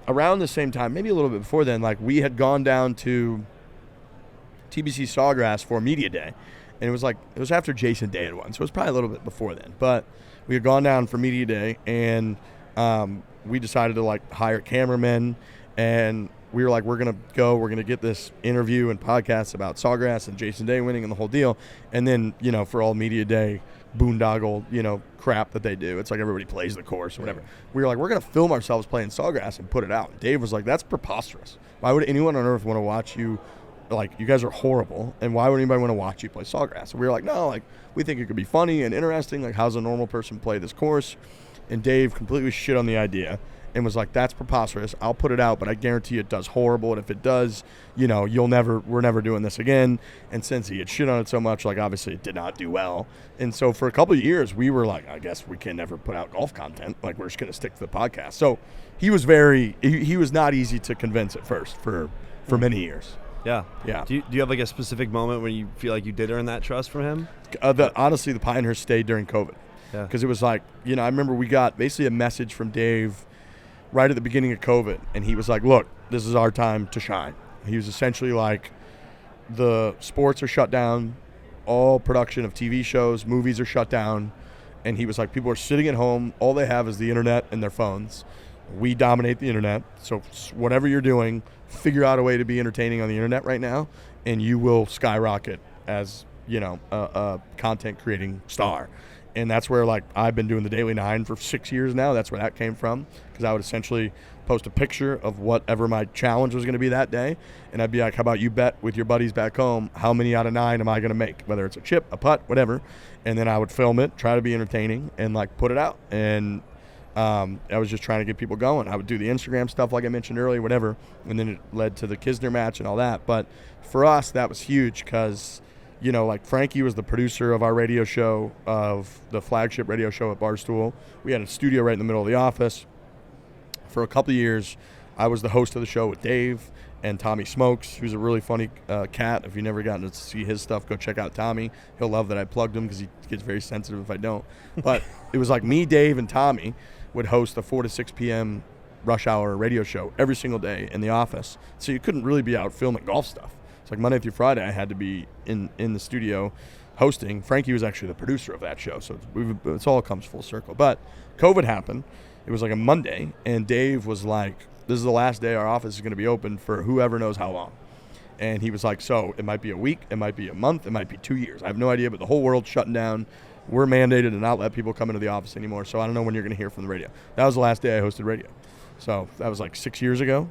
around the same time, maybe a little bit before then, like we had gone down to TBC Sawgrass for Media Day. And it was after Jason Day had won. So it was probably a little bit before then. But we had gone down for Media Day, and we decided to like hire cameramen, and we were like, we're going to get this interview and podcast about Sawgrass and Jason Day winning and the whole deal. And then, for all Media Day boondoggle, crap that they do, it's like everybody plays the course or whatever. We were like, we're going to film ourselves playing Sawgrass and put it out. And Dave was like, that's preposterous. Why would anyone on earth want to watch you? Like, you guys are horrible, and why would anybody want to watch you play Sawgrass? And we were like, no, like, we think it could be funny and interesting. Like, how's a normal person play this course? And Dave completely shit on the idea and was like, that's preposterous. I'll put it out, but I guarantee it does horrible. And if it does, we're never doing this again. And since he had shit on it so much, like, obviously it did not do well. And so for a couple of years, we were like, I guess we can never put out golf content. Like, we're just going to stick to the podcast. So he was he was not easy to convince at first for many years. Yeah. Yeah. Do you have like a specific moment when you feel like you did earn that trust from him? Honestly, the Pinehurst stayed during COVID. Yeah. Because it was like, I remember we got basically a message from Dave right at the beginning of COVID, and he was like, look, this is our time to shine. He was essentially like, the sports are shut down, all production of TV shows, movies are shut down, and he was like, people are sitting at home, all they have is the internet and their phones. We dominate the internet, so whatever you're doing, figure out a way to be entertaining on the internet right now, and you will skyrocket as, a content creating star. And that's where, like, I've been doing the Daily 9 for 6 years now. That's where that came from, because I would essentially post a picture of whatever my challenge was going to be that day, and I'd be like, how about you bet with your buddies back home, how many out of 9 am I going to make, whether it's a chip, a putt, whatever. And then I would film it, try to be entertaining, and, like, put it out. And I was just trying to get people going. I would do the Instagram stuff like I mentioned earlier, whatever, and then it led to the Kisner match and all that. But for us, that was huge because – like Frankie was the producer of our radio show, of the flagship radio show at Barstool. We had a studio right in the middle of the office. For a couple of years, I was the host of the show with Dave and Tommy Smokes, who's a really funny cat. If you've never gotten to see his stuff, go check out Tommy. He'll love that I plugged him because he gets very sensitive if I don't. But it was like me, Dave, and Tommy would host a 4 to 6 p.m. rush hour radio show every single day in the office. So you couldn't really be out filming golf stuff. It's like Monday through Friday, I had to be in the studio hosting. Frankie was actually the producer of that show, so it's all comes full circle. But COVID happened. It was like a Monday, and Dave was like, this is the last day our office is going to be open for whoever knows how long. And he was like, so it might be a week, it might be a month, it might be 2 years. I have no idea, but the whole world's shutting down. We're mandated to not let people come into the office anymore, so I don't know when you're going to hear from the radio. That was the last day I hosted radio. So that was like 6 years ago.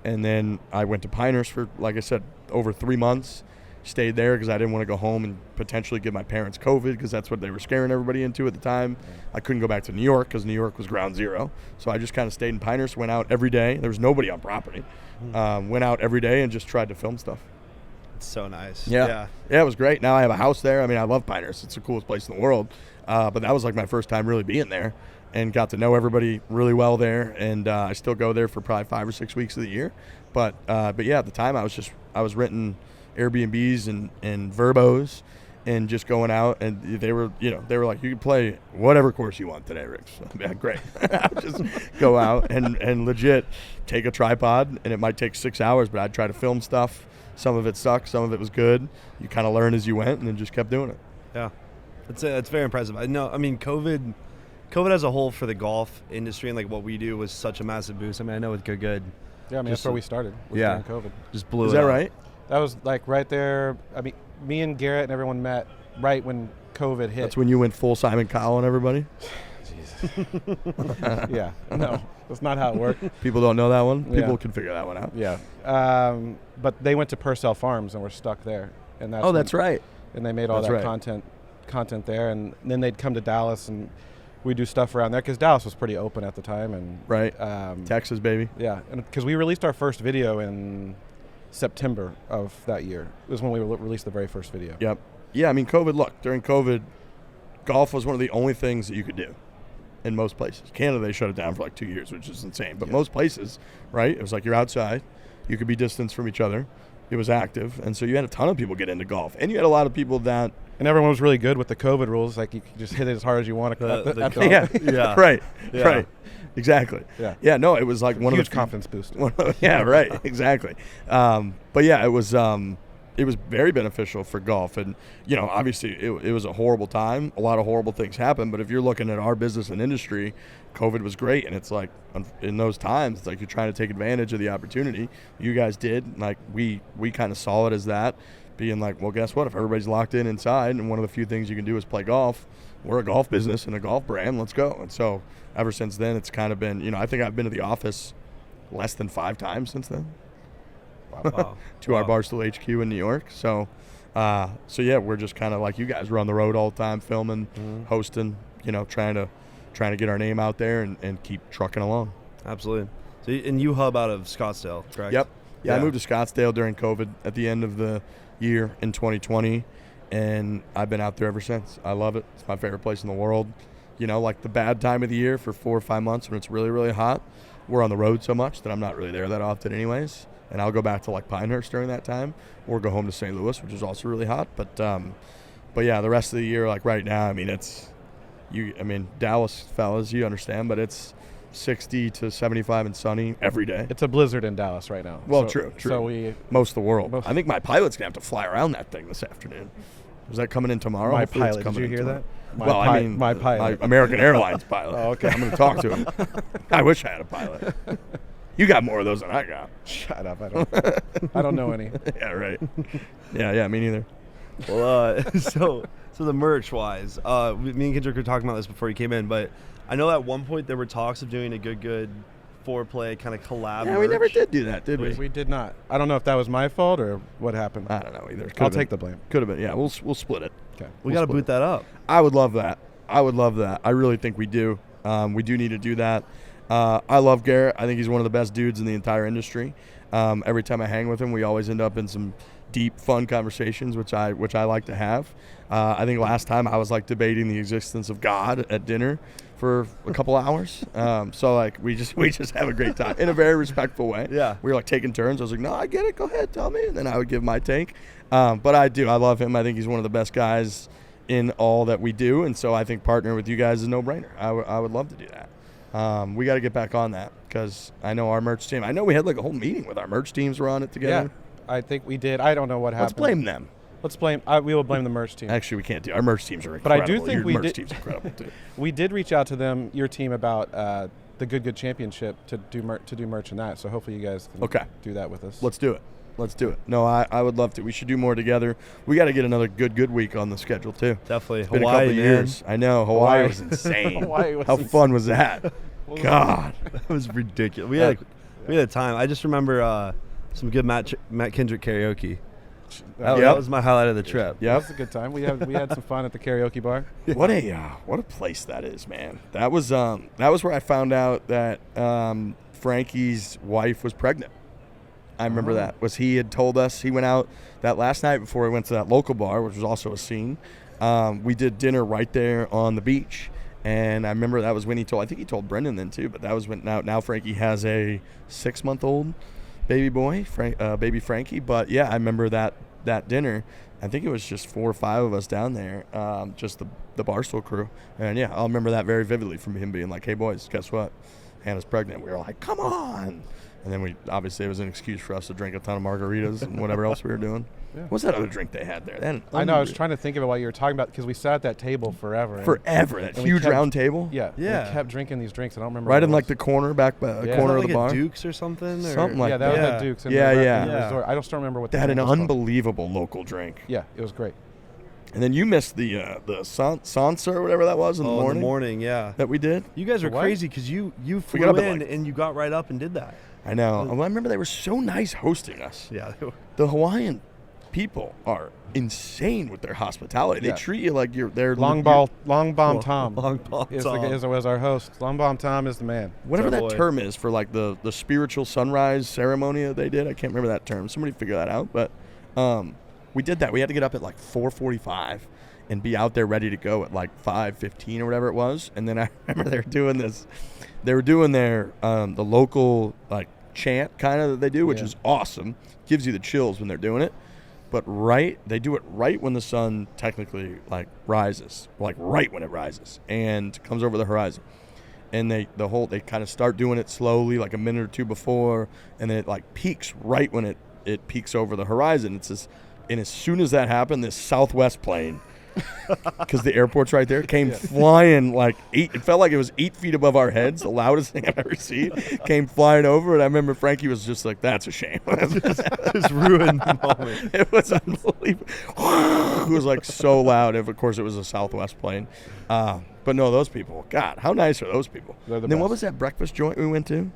And then I went to Pinehurst for, like I said, over 3 months. Stayed there because I didn't want to go home and potentially give my parents COVID because that's what they were scaring everybody into at the time. I couldn't go back to New York because New York was ground zero. So I just kind of stayed in Pinehurst, went out every day. There was nobody on property. Went out every day and just tried to film stuff. It's so nice. Yeah, it was great. Now I have a house there. I mean, I love Pinehurst. It's the coolest place in the world. But that was like my first time really being there. And got to know everybody really well there, and I still go there for probably 5 or 6 weeks of the year. But yeah, at the time I was renting Airbnbs and Verbos, and just going out, and they were like, you can play whatever course you want today, Rick. So, yeah, great. I'd just go out and legit take a tripod, and it might take 6 hours, but I'd try to film stuff. Some of it sucked, some of it was good. You kind of learn as you went, and then just kept doing it. Yeah, it's very impressive. I mean, COVID as a whole for the golf industry and like what we do was such a massive boost. I mean, I know it's good. Yeah, I mean, that's where we started. Yeah. During COVID. Just blew it. Is that up. right? That was like right there. I mean, me and Garrett and everyone met right when COVID hit. That's when you went full Simon Cowell on everybody. Yeah, no, that's not how it worked. People don't know that one. People Yeah. can figure that one out. Yeah, but they went to Purcell Farms and were stuck there, and that's That's right. And they made all That's that right. content there, and then they'd come to Dallas and we do stuff around there because Dallas was pretty open at the time, and Right. Texas, baby. yeah, and because we released our first video in September of that year. It was when we released the very first video. Yep. Yeah, I mean, during COVID, golf was one of the only things that you could do in most places. Canada, they shut it down for like 2 years, which is insane. But most places, right, it was like you're outside. You could be distanced from each other. It was active. And so you had a ton of people get into golf. And you had a lot of people that And everyone was really good with the COVID rules. Like you could just hit it as hard as you want at the yeah, Yeah. right, Yeah. right, exactly. Yeah. No, it was like one huge of the confidence boost. yeah, right, exactly. But yeah, it was very beneficial for golf, and obviously it was a horrible time. A lot of horrible things happened, but if you're looking at our business and industry, COVID was great, and it's like in those times, it's like you're trying to take advantage of the opportunity. You guys did, like we kind of saw it as that. Being like, well, guess what? If everybody's locked in inside and one of the few things you can do is play golf, we're a golf business and a golf brand, let's go. And so ever since then, it's kind of been, I think I've been to the office less than 5 times since then. Wow. To our Barstool HQ in New York. So yeah, we're just kind of like you guys. We're on the road all the time, filming, hosting, trying to get our name out there and keep trucking along. Absolutely. So, and you hub out of Scottsdale, correct? Yep. Yeah, I moved to Scottsdale during COVID at the end of the year in 2020, and I've been out there ever since. I love it. It's my favorite place in the world. Like the bad time of the year for 4 or 5 months when it's really, really hot, we're on the road so much that I'm not really there that often anyways. And I'll go back to like Pinehurst during that time or go home to St. Louis, which is also really hot. But yeah, the rest of the year, like right now, I mean, Dallas fellas, you understand, but it's 60 to 75 and sunny every day. It's a blizzard in Dallas right now. Well, So- true. So Most of the world. I think my pilot's going to have to fly around that thing this afternoon. Is that coming in tomorrow? My Hopefully it's pilot, did coming you in hear tomorrow. that? Well, I mean, my pilot. my American Airlines pilot. Oh, okay. I'm going to talk to him. I wish I had a pilot. You got more of those than I got. Shut up! I don't know any. Yeah, right. Yeah, me neither. Well, so the merch wise, me and Kendrick were talking about this before you came in, but I know at one point there were talks of doing a good foreplay kind of collab. Yeah, we never merch. did do that, did we? We did not. I don't know if that was my fault or what happened. I don't know either. I'll take the blame. Could have been. Yeah, we'll split it. Okay. We got to boot that up. I would love that. I really think we do. We do need to do that. I love Garrett. I think he's one of the best dudes in the entire industry. Every time I hang with him, we always end up in some deep, fun conversations, which I like to have. I think last time I was like debating the existence of God at dinner for a couple hours. So like we just have a great time in a very respectful way. Yeah. We were like taking turns. I was like, no, I get it. Go ahead, tell me. And then I would give my take. But I love him. I think he's one of the best guys in all that we do. And so I think partnering with you guys is a no-brainer. I would love to do that. We got to get back on that because I know our merch team. I know we had like a whole meeting with our merch teams. We're on it together. Yeah, I think we did. I don't know what happened. Let's blame them. We will blame the merch team. Actually, we can't do. Our merch teams are But I incredible. do think Your we merch did- team's incredible too. We did reach out to them, your team, about the Good Championship to do merch in that. So hopefully you guys can do that with us. Let's do it. No, I would love to. We should do more together. We got to get another good week on the schedule too. Definitely. It's been Hawaii, a couple man. years. I know Hawaii Hawaii. was insane. Hawaii was How insane. fun was that? God. That was ridiculous. We had a time. I just remember some good Matt Kendrick karaoke. That was my highlight of the trip. That was a good time. We had some fun at the karaoke bar. What a place that is, man. That was where I found out that Frankie's wife was pregnant. I remember that. He had told us he went out that last night before he went to that local bar, which was also a scene. We did dinner right there on the beach. And I remember that was when he told Brendan then too, but that was when now Frankie has a 6-month-old baby boy, baby Frankie. But yeah, I remember that dinner. I think it was just 4 or 5 of us down there, just the Barstool crew. And yeah, I'll remember that very vividly from him being like, hey boys, guess what? Hannah's pregnant. We were like, come on. And then it was an excuse for us to drink a ton of margaritas and whatever else we were doing. Yeah. What's that other drink they had there? I know. I was trying to think of it while you were talking about because we sat at that table forever. That we huge kept- round table. Yeah. Yeah. We kept drinking these drinks. I don't remember. Right what in it like was. the corner, corner of like the bar. a Duke's or something? Something like yeah, that was that. at Duke's. In Yeah, the yeah. resort. I just don't remember what They the had name an was called. unbelievable local drink. Yeah, it was great. And then you missed the Sansa or whatever that was in the In morning the morning, yeah. that we did. You guys are What? crazy because you got flew up at, in like- and you got right up and did that. I know. Well, I remember they were so nice hosting us. Yeah. The Hawaiian people are insane with their hospitality. Yeah. They treat you like they're Long Bomb Tom Long Bomb is Tom. was our host. Long Bomb Tom is the man. whatever Our that boy. term is for like the spiritual sunrise ceremony that they did. I can't remember that term. Somebody figure that out. But we did that. We had to get up at like 4:45 and be out there ready to go at like 5:15 or whatever it was. And then I remember they were doing this. They were doing their the local like chant kind of that they do, which Yeah. is awesome. Gives you the chills when they're doing it. But they do it right when the sun technically like rises, like right when it rises and comes over the horizon. And they kind of start doing it slowly, like a minute or two before, and then it like peaks right when it peaks over the horizon. It's this, and as soon as that happened, this Southwest plane, because the airport's right there, came flying like it felt like it was 8 feet above our heads, the loudest thing I've ever seen, came flying over, and I remember Frankie was just like, that's a shame. Just ruined the moment. It was unbelievable. It was like so loud. Of course, it was a Southwest plane. But no, those people, God, how nice are those people? They're the And then what best. was that breakfast joint we went to?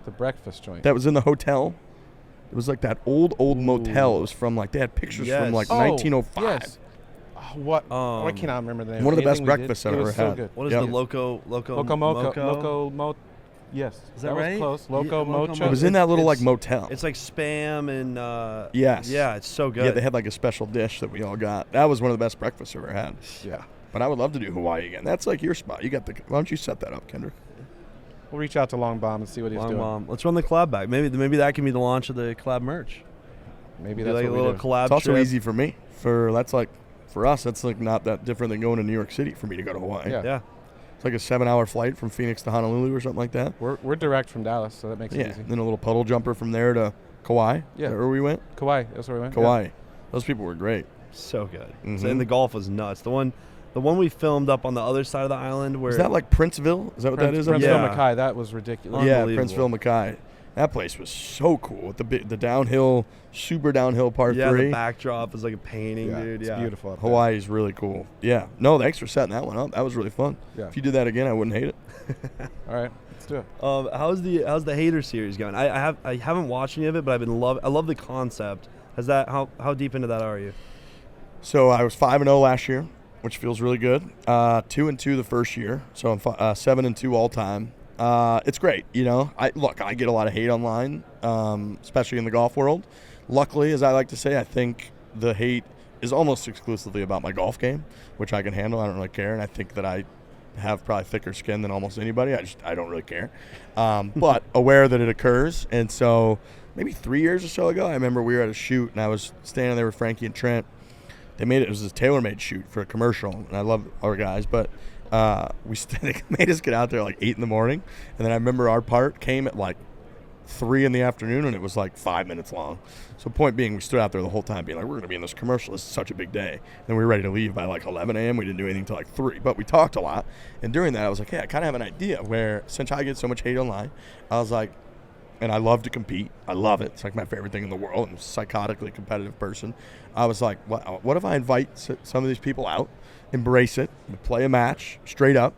The breakfast joint. That was in the hotel. It was like that old motel. It was from like, they had pictures Yes. from like Oh, 1905. Yes. What? I Um, cannot remember the name. One of the best Anything we did, breakfasts it I've was ever so had. good. What is Yep. the Loco Loco. Yes. Is that was right? close. Yeah, Loco Loco Mocha. It was in that little like It's- motel. It's like Spam and Yes. Yeah, it's so good. Yeah, they had like a special dish that we all got. That was one of the best breakfasts I've ever had. Yeah. But I would love to do Hawaii again. That's like your spot. You got the. Why don't you set that up, Kendrick? We'll reach out to Long Bomb and see what he's Long doing. Bomb. Let's run the collab back. Maybe that can be the launch of the collab merch. Maybe Do that's like a what we little do. collab It's also trip. easy for me. For us, that's like not that different than going to New York City for me to go to Hawaii. Yeah. Yeah. It's like a 7-hour flight from Phoenix to Honolulu or something like that. We're direct from Dallas, so that makes it Yeah. easy. Then a little puddle jumper from there to Kauai. Yeah. Is that where we went? Kauai. That's where we went. Kauai. Those people were great. So good. Mhm. And the golf was nuts. The one we filmed up on the other side of the island where Is that like Princeville? Is that what that is? up Princeville, there? Yeah. Mackay. That was ridiculous. Yeah, Unbelievable. Princeville, Mackay. That place was so cool with the downhill, super downhill par yeah, 3. the backdrop is like a painting, dude. It's Yeah. beautiful. up there. Hawaii's really cool. Yeah. No, thanks for setting that one up. That was really fun. Yeah. If you did that again, I wouldn't hate it. All right, let's do it. How's the Hater series going? I haven't watched any of it, but I love the concept. How deep into that are you? So I was 5-0 last year, which feels really good. 2-2 the first year, so I'm 7-2 all time. It's great, you know. I get a lot of hate online, especially in the golf world. Luckily, as I like to say, I think the hate is almost exclusively about my golf game, which I can handle. I don't really care, and I think that I have probably thicker skin than almost anybody. I don't really care, but aware that it occurs. And so maybe 3 years or so ago, I remember we were at a shoot, and I was standing there with Frankie and Trent. They made it was a tailor-made shoot for a commercial, and I love our guys, but they made us get out there like 8 in the morning, and then I remember our part came at like 3 in the afternoon, and it was like 5 minutes long. So point being, we stood out there the whole time being like, we're going to be in this commercial. This is such a big day. And we were ready to leave by like 11 a.m. We didn't do anything until like 3, but we talked a lot. And during that, I was like, hey, I kind of have an idea where since I get so much hate online, I was like, and I love to compete. I love it. It's like my favorite thing in the world. I'm a psychotically competitive person. I was like, what if I invite some of these people out, embrace it, play a match straight up,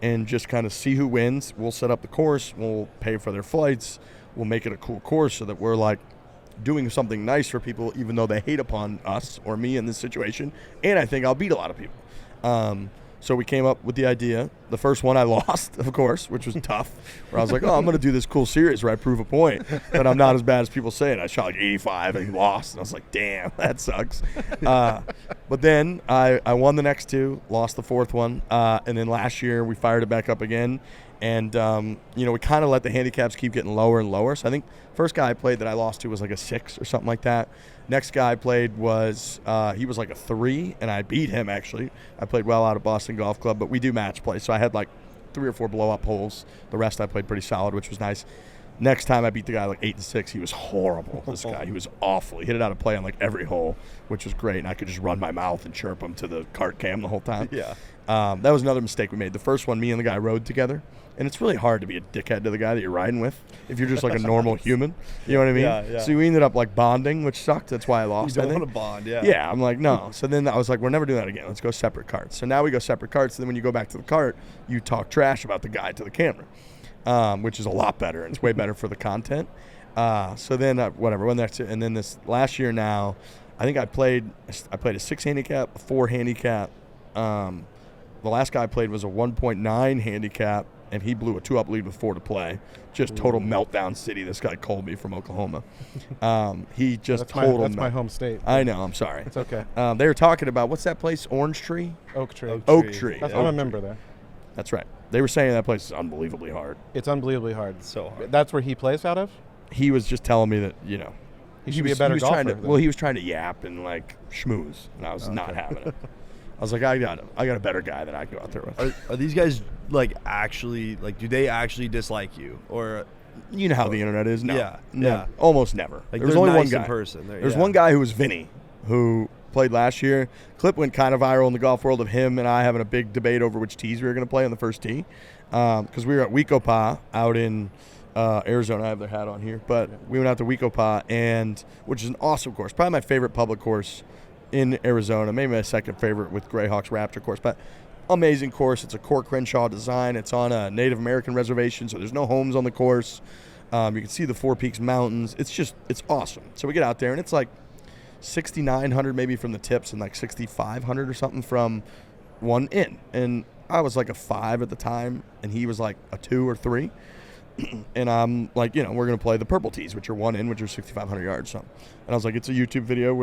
and just kind of see who wins. We'll set up the course. We'll pay for their flights. We'll make it a cool course so that we're like doing something nice for people, even though they hate upon us or me in this situation. And I think I'll beat a lot of people. So we came up with the idea. The first one I lost, of course, which was tough. Where I was like, I'm going to do this cool series where I prove a point that I'm not as bad as people say. And I shot like 85 and lost. And I was like, damn, that sucks. But then I won the next 2, lost the 4th one. And then last year we fired it back up again. And, we kind of let the handicaps keep getting lower and lower. So I think first guy I played that I lost to was like a 6 or something like that. Next guy I played was, he was like a 3, and I beat him, actually. I played well out of Boston Golf Club, but we do match play. So I had like 3 or 4 blow-up holes. The rest I played pretty solid, which was nice. Next time I beat the guy like 8-6. He was horrible. This guy, he was awful. He hit it out of play on like every hole, which was great. And I could just run my mouth and chirp him to the cart cam the whole time. Yeah. That was another mistake we made. The first one, me and the guy rode together. And it's really hard to be a dickhead to the guy that you're riding with if you're just like a normal human. You know what I mean? Yeah. So we ended up like bonding, which sucked. That's why I lost. You I don't think. want to bond, yeah. Yeah, I'm like, no. So then I was like, we're never doing that again. Let's go separate carts. So now we go separate carts. And then when you go back to the cart, you talk trash about the guy to the camera, which is a lot better. And it's way better for the content. So then whatever. And then this last year now, I think I played a 6 handicap, a 4 handicap. The last guy I played was a 1.9 handicap. And he blew a 2-up lead with 4 to play. Just total meltdown city. This guy Colby from Oklahoma. He just That's my home state. I know. I'm sorry. It's okay. They were talking about, what's that place? Orange Tree? Oak Tree. Oak Tree. I'm a member there. That's right. They were saying that place is unbelievably hard. It's unbelievably hard. So hard. That's where he plays out of? He was just telling me that, He should be a better golfer. He was trying to yap and like schmooze, and I was not having it. I was like, I got a better guy that I can go out there with. Are these guys like actually like? Do they actually dislike you, or You know how the internet is. No, Yeah, no, yeah. almost never. like There's they're only nice one guy. in person? There's one guy who was Vinny, who played last year. Clip went kind of viral in the golf world of him and I having a big debate over which tees we were going to play on the first tee, because we were at Wekopa out in Arizona. I have their hat on here, but we went out to Wekopa, and which is an awesome course, probably my favorite public course in Arizona, maybe my second favorite with Greyhawks Raptor course, but amazing course. It's a Court Crenshaw design. It's on a Native American reservation, so there's no homes on the course. You can see the Four Peaks Mountains. It's awesome. So we get out there, and it's like 6,900 maybe from the tips and like 6,500 or something from one in. And I was like a 5 at the time, and he was like a 2 or 3. And I'm like, we're going to play the purple tees, which are 1 in, which are 6,500 yards. So. And I was like, it's a YouTube video.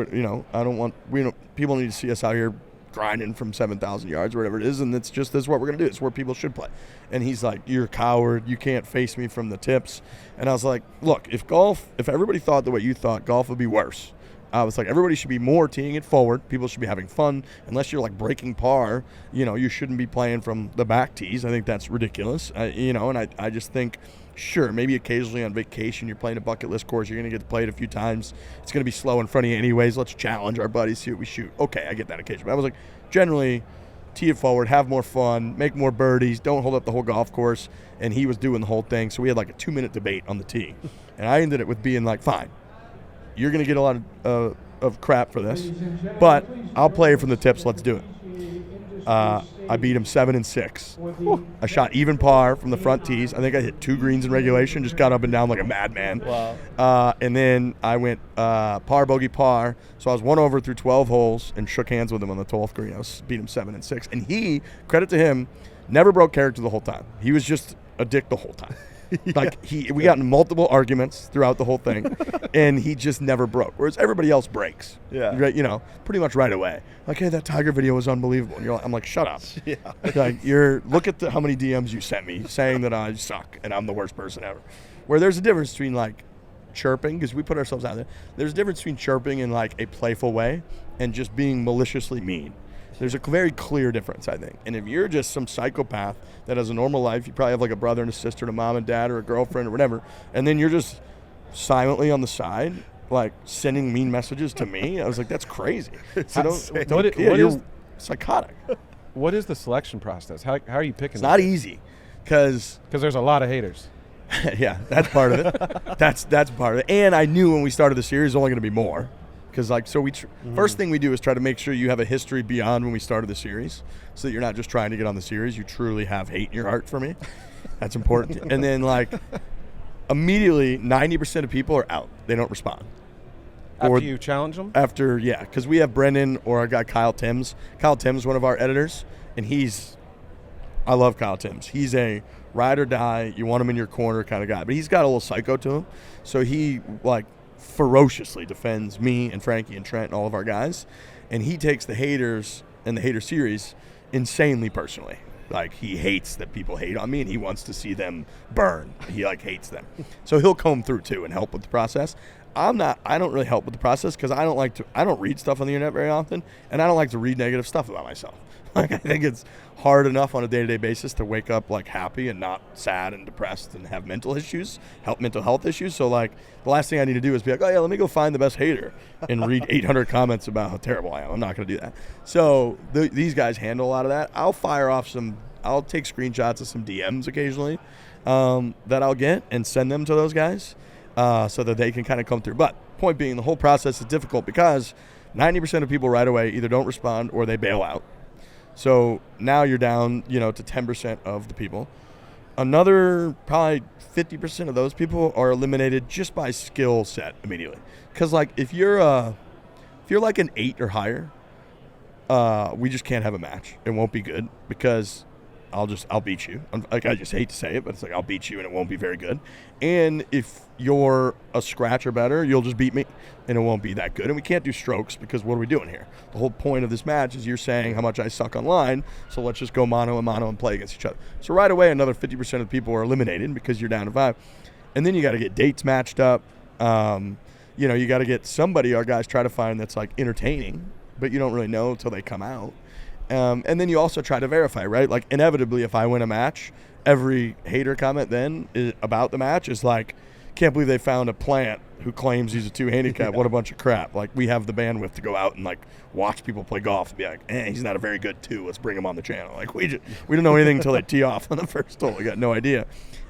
People need to see us out here grinding from 7,000 yards or whatever it is. And this is what we're going to do. It's where people should play. And he's like, you're a coward. You can't face me from the tips. And I was like, look, if everybody thought the way you thought, golf would be worse. I was like, everybody should be more teeing it forward. People should be having fun. Unless you're like breaking par, you shouldn't be playing from the back tees. I think that's ridiculous. And I just think, sure, maybe occasionally on vacation you're playing a bucket list course. You're going to get to play it a few times. It's going to be slow in front of you anyways. Let's challenge our buddies, see what we shoot. Okay, I get that occasionally. But I was like, generally, tee it forward, have more fun, make more birdies, don't hold up the whole golf course. And he was doing the whole thing. So we had like a 2-minute debate on the tee. And I ended it with being like, fine, you're going to get a lot of crap for this, but I'll play from the tips. Let's do it. I beat him 7-6. I shot even par from the front tees. I think I hit 2 greens in regulation, just got up and down like a madman. Wow. And then I went par, bogey, par. So I was 1 over through 12 holes and shook hands with him on the 12th green. I beat him 7-6. And he, credit to him, never broke character the whole time. He was just a dick the whole time. We got in multiple arguments throughout the whole thing, and he just never broke. Whereas everybody else breaks. Yeah. Right, pretty much right away. Like, hey, that Tiger video was unbelievable. And I'm like, shut up. Yeah. Like, look at how many DMs you sent me saying that I suck and I'm the worst person ever. Where there's a difference between like chirping, because we put ourselves out there. There's a difference between chirping in like a playful way and just being maliciously mean. There's a very clear difference, I think. And if you're just some psychopath that has a normal life, you probably have like a brother and a sister and a mom and dad or a girlfriend or whatever, and then you're just silently on the side, like sending mean messages to me. I was like, that's crazy. So you're psychotic. What is the selection process? How are you picking? It's not easy, because there's a lot of haters. Yeah, that's part of it. That's part of it. And I knew when we started the series, there's only going to be more. Because first thing we do is try to make sure you have a history beyond when we started the series, so that you're not just trying to get on the series. You truly have hate in your heart for me. That's important. And then immediately 90% of people are out. They don't respond. After you challenge them? Because we have Brendan or our guy Kyle Timms. Kyle Timms is one of our editors, and I love Kyle Timms. He's a ride or die, you want him in your corner kind of guy. But he's got a little psycho to him, so he ferociously defends me and Frankie and Trent and all of our guys, and he takes the haters and the hater series insanely personally. Like, he hates that people hate on me, and he wants to see them burn. He hates them. So he'll comb through too and help with the process. I don't really help with the process because I don't read stuff on the internet very often, and I don't like to read negative stuff about myself. Like, I think it's hard enough on a day-to-day basis to wake up like happy and not sad and depressed and have mental health issues. So like the last thing I need to do is be like, oh yeah, let me go find the best hater and read 800 comments about how terrible I am. I'm not going to do that. So these guys handle a lot of that. I'll take screenshots of some DMs occasionally that I'll get and send them to those guys so that they can kind of come through. But point being, the whole process is difficult because 90% of people right away either don't respond or they bail out. So now you're down, to 10% of the people. Another probably 50% of those people are eliminated just by skill set immediately. Because like if you're like an 8 or higher, we just can't have a match. It won't be good because I'll beat you. Like, I just hate to say it, but it's like I'll beat you and it won't be very good. And if you're a scratch or better, you'll just beat me and it won't be that good. And we can't do strokes because what are we doing here? The whole point of this match is you're saying how much I suck online, so let's just go mano and play against each other. So right away, another 50% of the people are eliminated because you're down to 5. And then you got to get dates matched up. You got to get somebody our guys try to find that's like entertaining, but you don't really know until they come out. And then you also try to verify, right? Like inevitably, if I win a match, every hater comment then about the match is like, can't believe they found a plant who claims he's a 2 handicap. What a bunch of crap. Like, we have the bandwidth to go out and like watch people play golf and be like, he's not a very good 2. Let's bring him on the channel. Like, we don't know anything until they tee off on the first hole. We got no idea.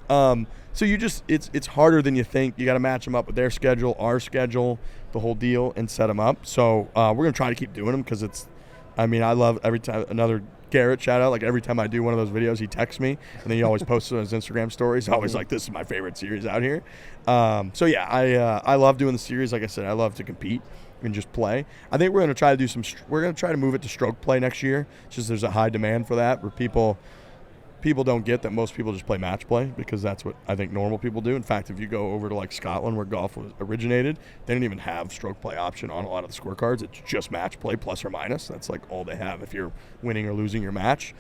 So it's harder than you think. You got to match them up with their schedule, our schedule, the whole deal, and set them up. So we're going to try to keep doing them because I love every time another Garrett shout out. Like every time I do one of those videos, he texts me, and then he always posts it on his Instagram stories. Always like, this is my favorite series out here. I love doing the series. Like I said, I love to compete and just play. I think we're going to try to we're going to try to move it to stroke play next year. It's just there's a high demand for that where people don't get that most people just play match play because that's what I think normal people do. In fact, if you go over to like Scotland where golf was originated, they didn't even have stroke play option on a lot of the scorecards. It's just match play plus or minus. That's like all they have if you're winning or losing your match.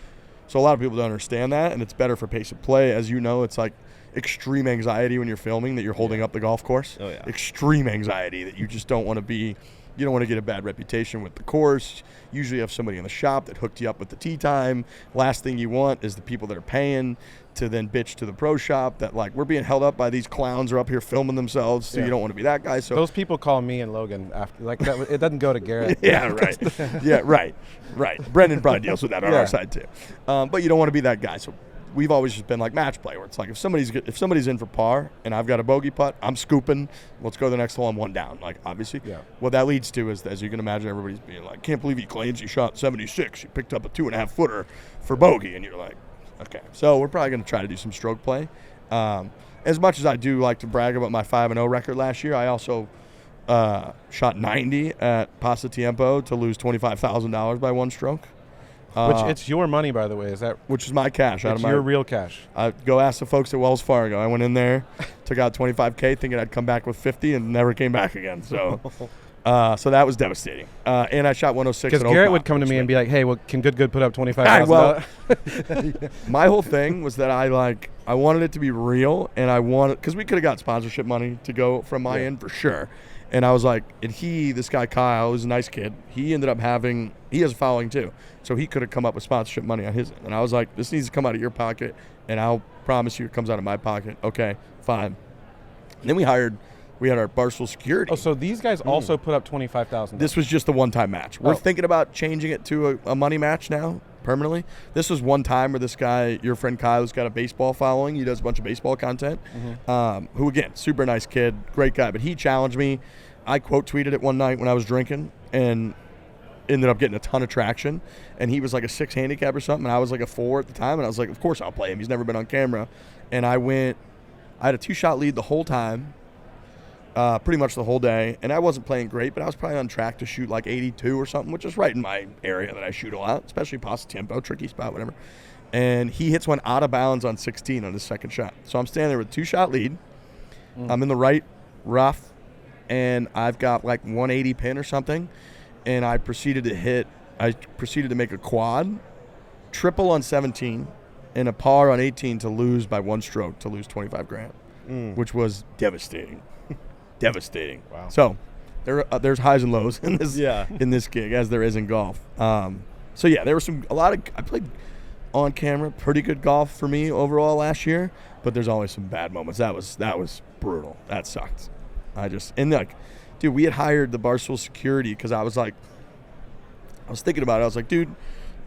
So a lot of people don't understand that, and it's better for pace of play. As you know, it's like extreme anxiety when you're filming that you're holding up the golf course. Oh, yeah. Extreme anxiety that you just don't want to be. You don't want to get a bad reputation with the course. Usually you have somebody in the shop that hooked you up with the tee time. Last thing you want is the people that are paying to then bitch to the pro shop that like, we're being held up by these clowns who are up here filming themselves, so you don't want to be that guy. So those people call me and Logan after, like that. It doesn't go to Garrett. Yeah, right. Yeah, right. Brendan probably deals with that on our side too. But you don't want to be that guy. So we've always just been like match play, where it's like if somebody's in for par and I've got a bogey putt, I'm scooping. Let's go to the next hole. I'm 1 down. Like, obviously, what that leads to is, as you can imagine, everybody's being like, "Can't believe he claims he shot 76. He picked up a 2.5 footer for bogey," and you're like, "Okay." So we're probably going to try to do some stroke play. As much as I do like to brag about my 5-0 record last year, I also shot 90 at Pasatiempo to lose $25,000 by 1 stroke. Which it's your money, by the way. Is that? Which is my cash. It's your real cash. Go ask the folks at Wells Fargo. I went in there, took out $25K, thinking I'd come back with 50, and never came back again. So, so that was devastating. And I shot 106. Because Garrett would come to me and be like, "Hey, well, can Good put up $25,000?" My whole thing was that I wanted it to be real, and because we could have got sponsorship money to go from my end for sure. And I was like, and this guy Kyle, who's a nice kid, he ended up he has a following too. So he could have come up with sponsorship money on his end. And I was like, this needs to come out of your pocket, and I'll promise you it comes out of my pocket. Okay, fine. And then we had our Barstool security. Oh, so these guys also put up $25,000. This was just a one-time match. We're thinking about changing it to a money match now, permanently. This was one time where this guy, your friend Kyle, who's got a baseball following, he does a bunch of baseball content, who, again, super nice kid, great guy, but he challenged me. I quote tweeted it one night when I was drinking and ended up getting a ton of traction, and he was like a 6 handicap or something, and I was like a 4 at the time, and I was like, of course I'll play him. He's never been on camera. And I had a 2-shot lead the whole time, pretty much the whole day, and I wasn't playing great, but I was probably on track to shoot like 82 or something, which is right in my area that I shoot a lot, especially Pasatiempo, tricky spot, whatever. And he hits one out of bounds on 16 on his second shot. So I'm standing there with a 2-shot lead. I'm in the right rough, and I've got like 180 pin or something, and I proceeded to make a quad, triple on 17, and a par on 18 to lose by 1 stroke, to lose $25,000, which was devastating. devastating. Wow. So there's highs and lows in this Yeah. in this gig, as there is in golf. So yeah, there were I played on camera pretty good golf for me overall last year, but there's always some bad moments. That was brutal. That sucked. Dude, we had hired the Barstool security because I was thinking about it. I was like, dude,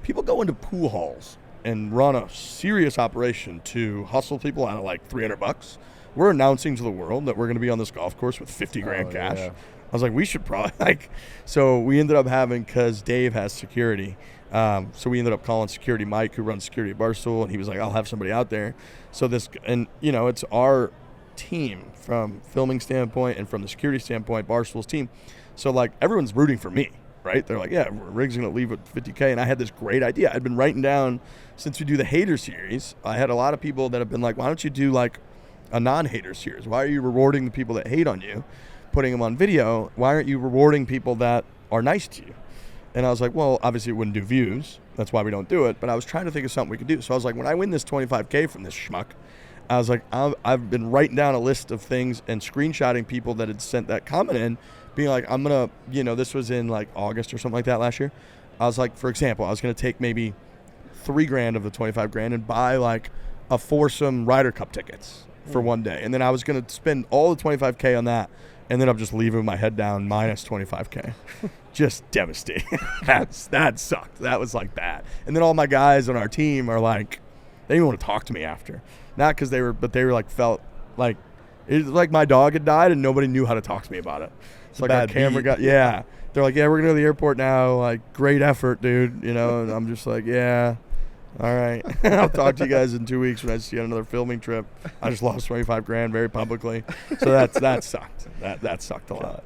people go into pool halls and run a serious operation to hustle people out of like $300. We're announcing to the world that we're going to be on this golf course with 50 grand cash. Yeah. I was like, we should probably so we ended up having, because Dave has security. So we ended up calling security Mike, who runs security at Barstool, and he was like, I'll have somebody out there. So it's our team from filming standpoint and from the security standpoint, Barstool's team. So like everyone's rooting for me, right? They're like, yeah, Riggs going to leave with 50K. And I had this great idea. I'd been writing down, since we do the hater series, I had a lot of people that have been like, why don't you do like a non-hater series? Why are you rewarding the people that hate on you, putting them on video? Why aren't you rewarding people that are nice to you? And I was like, well, obviously it wouldn't do views. That's why we don't do it. But I was trying to think of something we could do. So I was like, when I win this 25K from this schmuck, I was like, I've been writing down a list of things and screenshotting people that had sent that comment in, being like, I'm going to, this was in like August or something like that last year. I was like, for example, I was going to take maybe $3,000 of the 25 grand and buy like a foursome Ryder Cup tickets for one day. And then I was going to spend all the 25K on that. And then I'm just leaving my head down minus 25K. Just devastating. That sucked. That was like bad. And then all my guys on our team are like, they didn't want to talk to me after. Not because they were like, felt like, it was like my dog had died and nobody knew how to talk to me about it. It's like our camera got, yeah. They're like, yeah, we're going to go to the airport now. Like, great effort, dude. And I'm just like, yeah. All right. I'll talk to you guys in 2 weeks when I see you on another filming trip. I just lost 25 grand very publicly. So that sucked. That sucked a lot.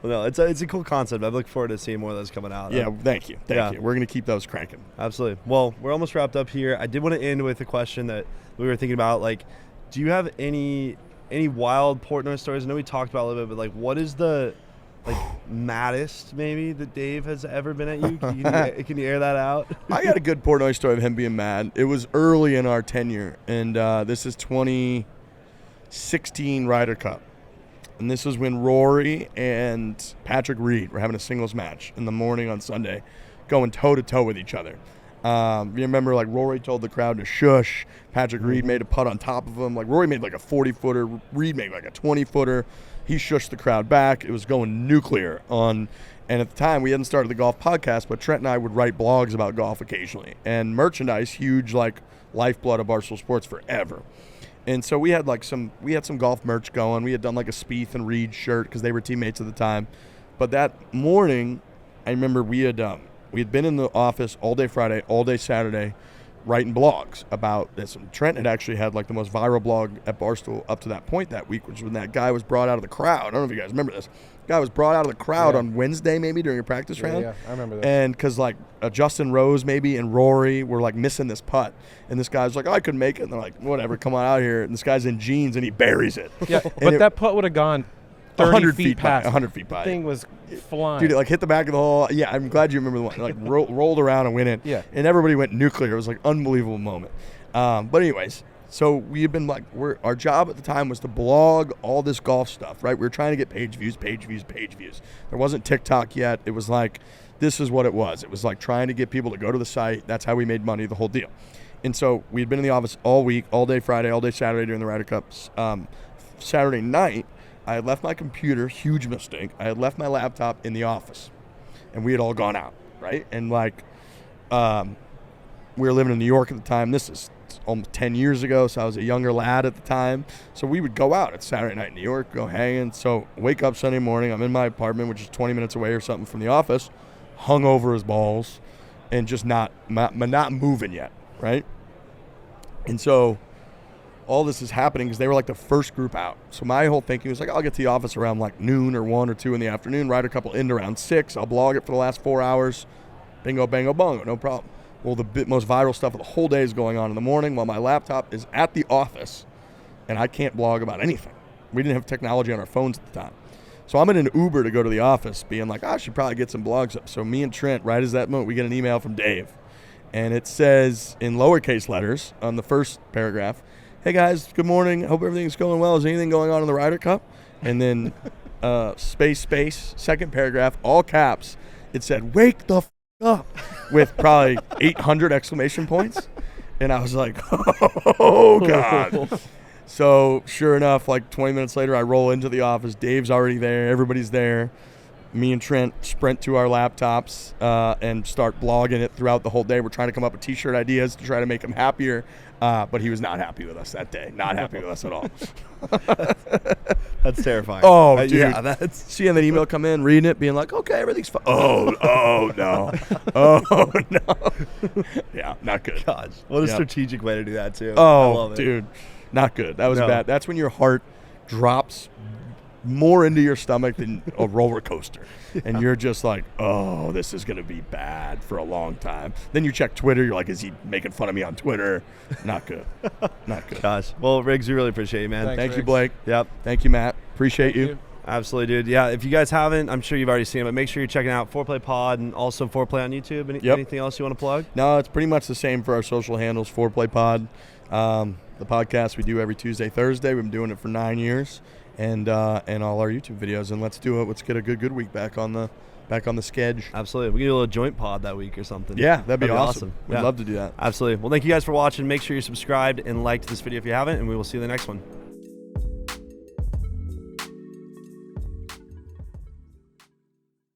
Well, no, it's a cool concept. I look forward to seeing more of those coming out. Yeah, thank you. Thank you. We're going to keep those cranking. Absolutely. Well, we're almost wrapped up here. I did want to end with a question that we were thinking about. Like, do you have any wild Portnoy stories? I know we talked about it a little bit, but like, what is the maddest maybe that Dave has ever been at you? Can you air that out? I got a good Portnoy story of him being mad. It was early in our tenure, and this is 2016 Ryder Cup. And this was when Rory and Patrick Reed were having a singles match in the morning on Sunday, going toe-to-toe with each other. You remember, like, Rory told the crowd to shush. Patrick Reed made a putt on top of him. Like, Rory made like a 40-footer. Reed made like a 20-footer. He shushed the crowd back. It was going nuclear on. And at the time, we hadn't started the golf podcast, but Trent and I would write blogs about golf occasionally. And merchandise, huge, like, lifeblood of Barstool Sports forever. And so we had some golf merch going. We had done like a Spieth and Reed shirt because they were teammates at the time. But that morning, I remember we had been in the office all day Friday, all day Saturday, writing blogs about this. And Trent had actually had like the most viral blog at Barstool up to that point that week, which was when that guy was brought out of the crowd. I don't know if you guys remember this. Guy was brought out of the crowd on Wednesday maybe during a practice round. Yeah, I remember that. And because like Justin Rose maybe and Rory were like missing this putt. And this guy's like, oh, I couldn't make it. And they're like, whatever, come on out here. And this guy's in jeans and he buries it. Yeah, but that putt would have gone 30 feet past. 100 feet by. The thing was flying. Dude, it like hit the back of the hole. Yeah, I'm glad you remember the one. It, like rolled around and went in. Yeah. And everybody went nuclear. It was like unbelievable moment. But anyways, so we had been like, our job at the time was to blog all this golf stuff, right? We were trying to get page views. There wasn't TikTok yet. It was like, this is what it was. It was like trying to get people to go to the site. That's how we made money, the whole deal. And so we had been in the office all week, all day Friday, all day Saturday during the Ryder Cups. Saturday night, I had left my computer, huge mistake. I had left my laptop in the office, and we had all gone out, right? And like, we were living in New York at the time. This is almost 10 years ago, so I was a younger lad at the time. So we would go out at Saturday night in New York, go hanging. So wake up Sunday morning, I'm in my apartment, which is 20 minutes away or something from the office, hung over his balls, and just not moving yet, right? And so all this is happening because they were like the first group out. So my whole thinking was like, I'll get to the office around like noon or 1 or 2 in the afternoon, ride a couple in around 6. I'll blog it for the last 4 hours. Bingo, bango, bongo, no problem. Well, the most viral stuff of the whole day is going on in the morning while my laptop is at the office and I can't blog about anything. We didn't have technology on our phones at the time. So I'm in an Uber to go to the office being like, I should probably get some blogs up. So me and Trent, right as that moment, we get an email from Dave. And it says in lowercase letters on the first paragraph, hey guys, good morning. Hope everything's going well. Is anything going on in the Ryder Cup? And then space, second paragraph, all caps. It said, "Wake the f up," with probably 800 exclamation points. And I was like, oh, God. So sure enough, like 20 minutes later, I roll into the office. Dave's already there. Everybody's there. Me and Trent sprint to our laptops and start blogging it throughout the whole day. We're trying to come up with T-shirt ideas to try to make him happier. But he was not happy with us that day. Not happy with us at all. That's terrifying. Oh, dude. Yeah, that's Seeing that email come in, reading it, being like, okay, everything's fine. Oh, no. Oh, no. Yeah, not good. gosh. What a Yep. strategic way to do that too. I Oh, love it. dude. Not good. That was No. bad. That's when your heart drops more into your stomach than a roller coaster. And you're just like, oh, this is going to be bad for a long time. Then you check Twitter. You're like, is he making fun of me on Twitter? Not good. Not good. Gosh. Well, Riggs, we really appreciate you, man. Thanks, Thank you, Riggs. Blake. Yep. Thank you, Matt. Appreciate Thank you. you. Absolutely, dude. Yeah, if you guys haven't, I'm sure you've already seen it, but make sure you're checking out Foreplay Pod and also Foreplay on YouTube. Anything else you want to plug? No, it's pretty much the same for our social handles, Foreplay Pod. The podcast we do every Tuesday, Thursday. We've been doing it for 9 years, and all our YouTube videos. And let's do it. Let's get a good week back on the schedule. Absolutely. We can do a little joint pod that week or something. Yeah, that'd be awesome. We'd Yeah. love to do that. Absolutely. Well, thank you guys for watching. Make sure you're subscribed and liked this video if you haven't, and we will see you in the next one.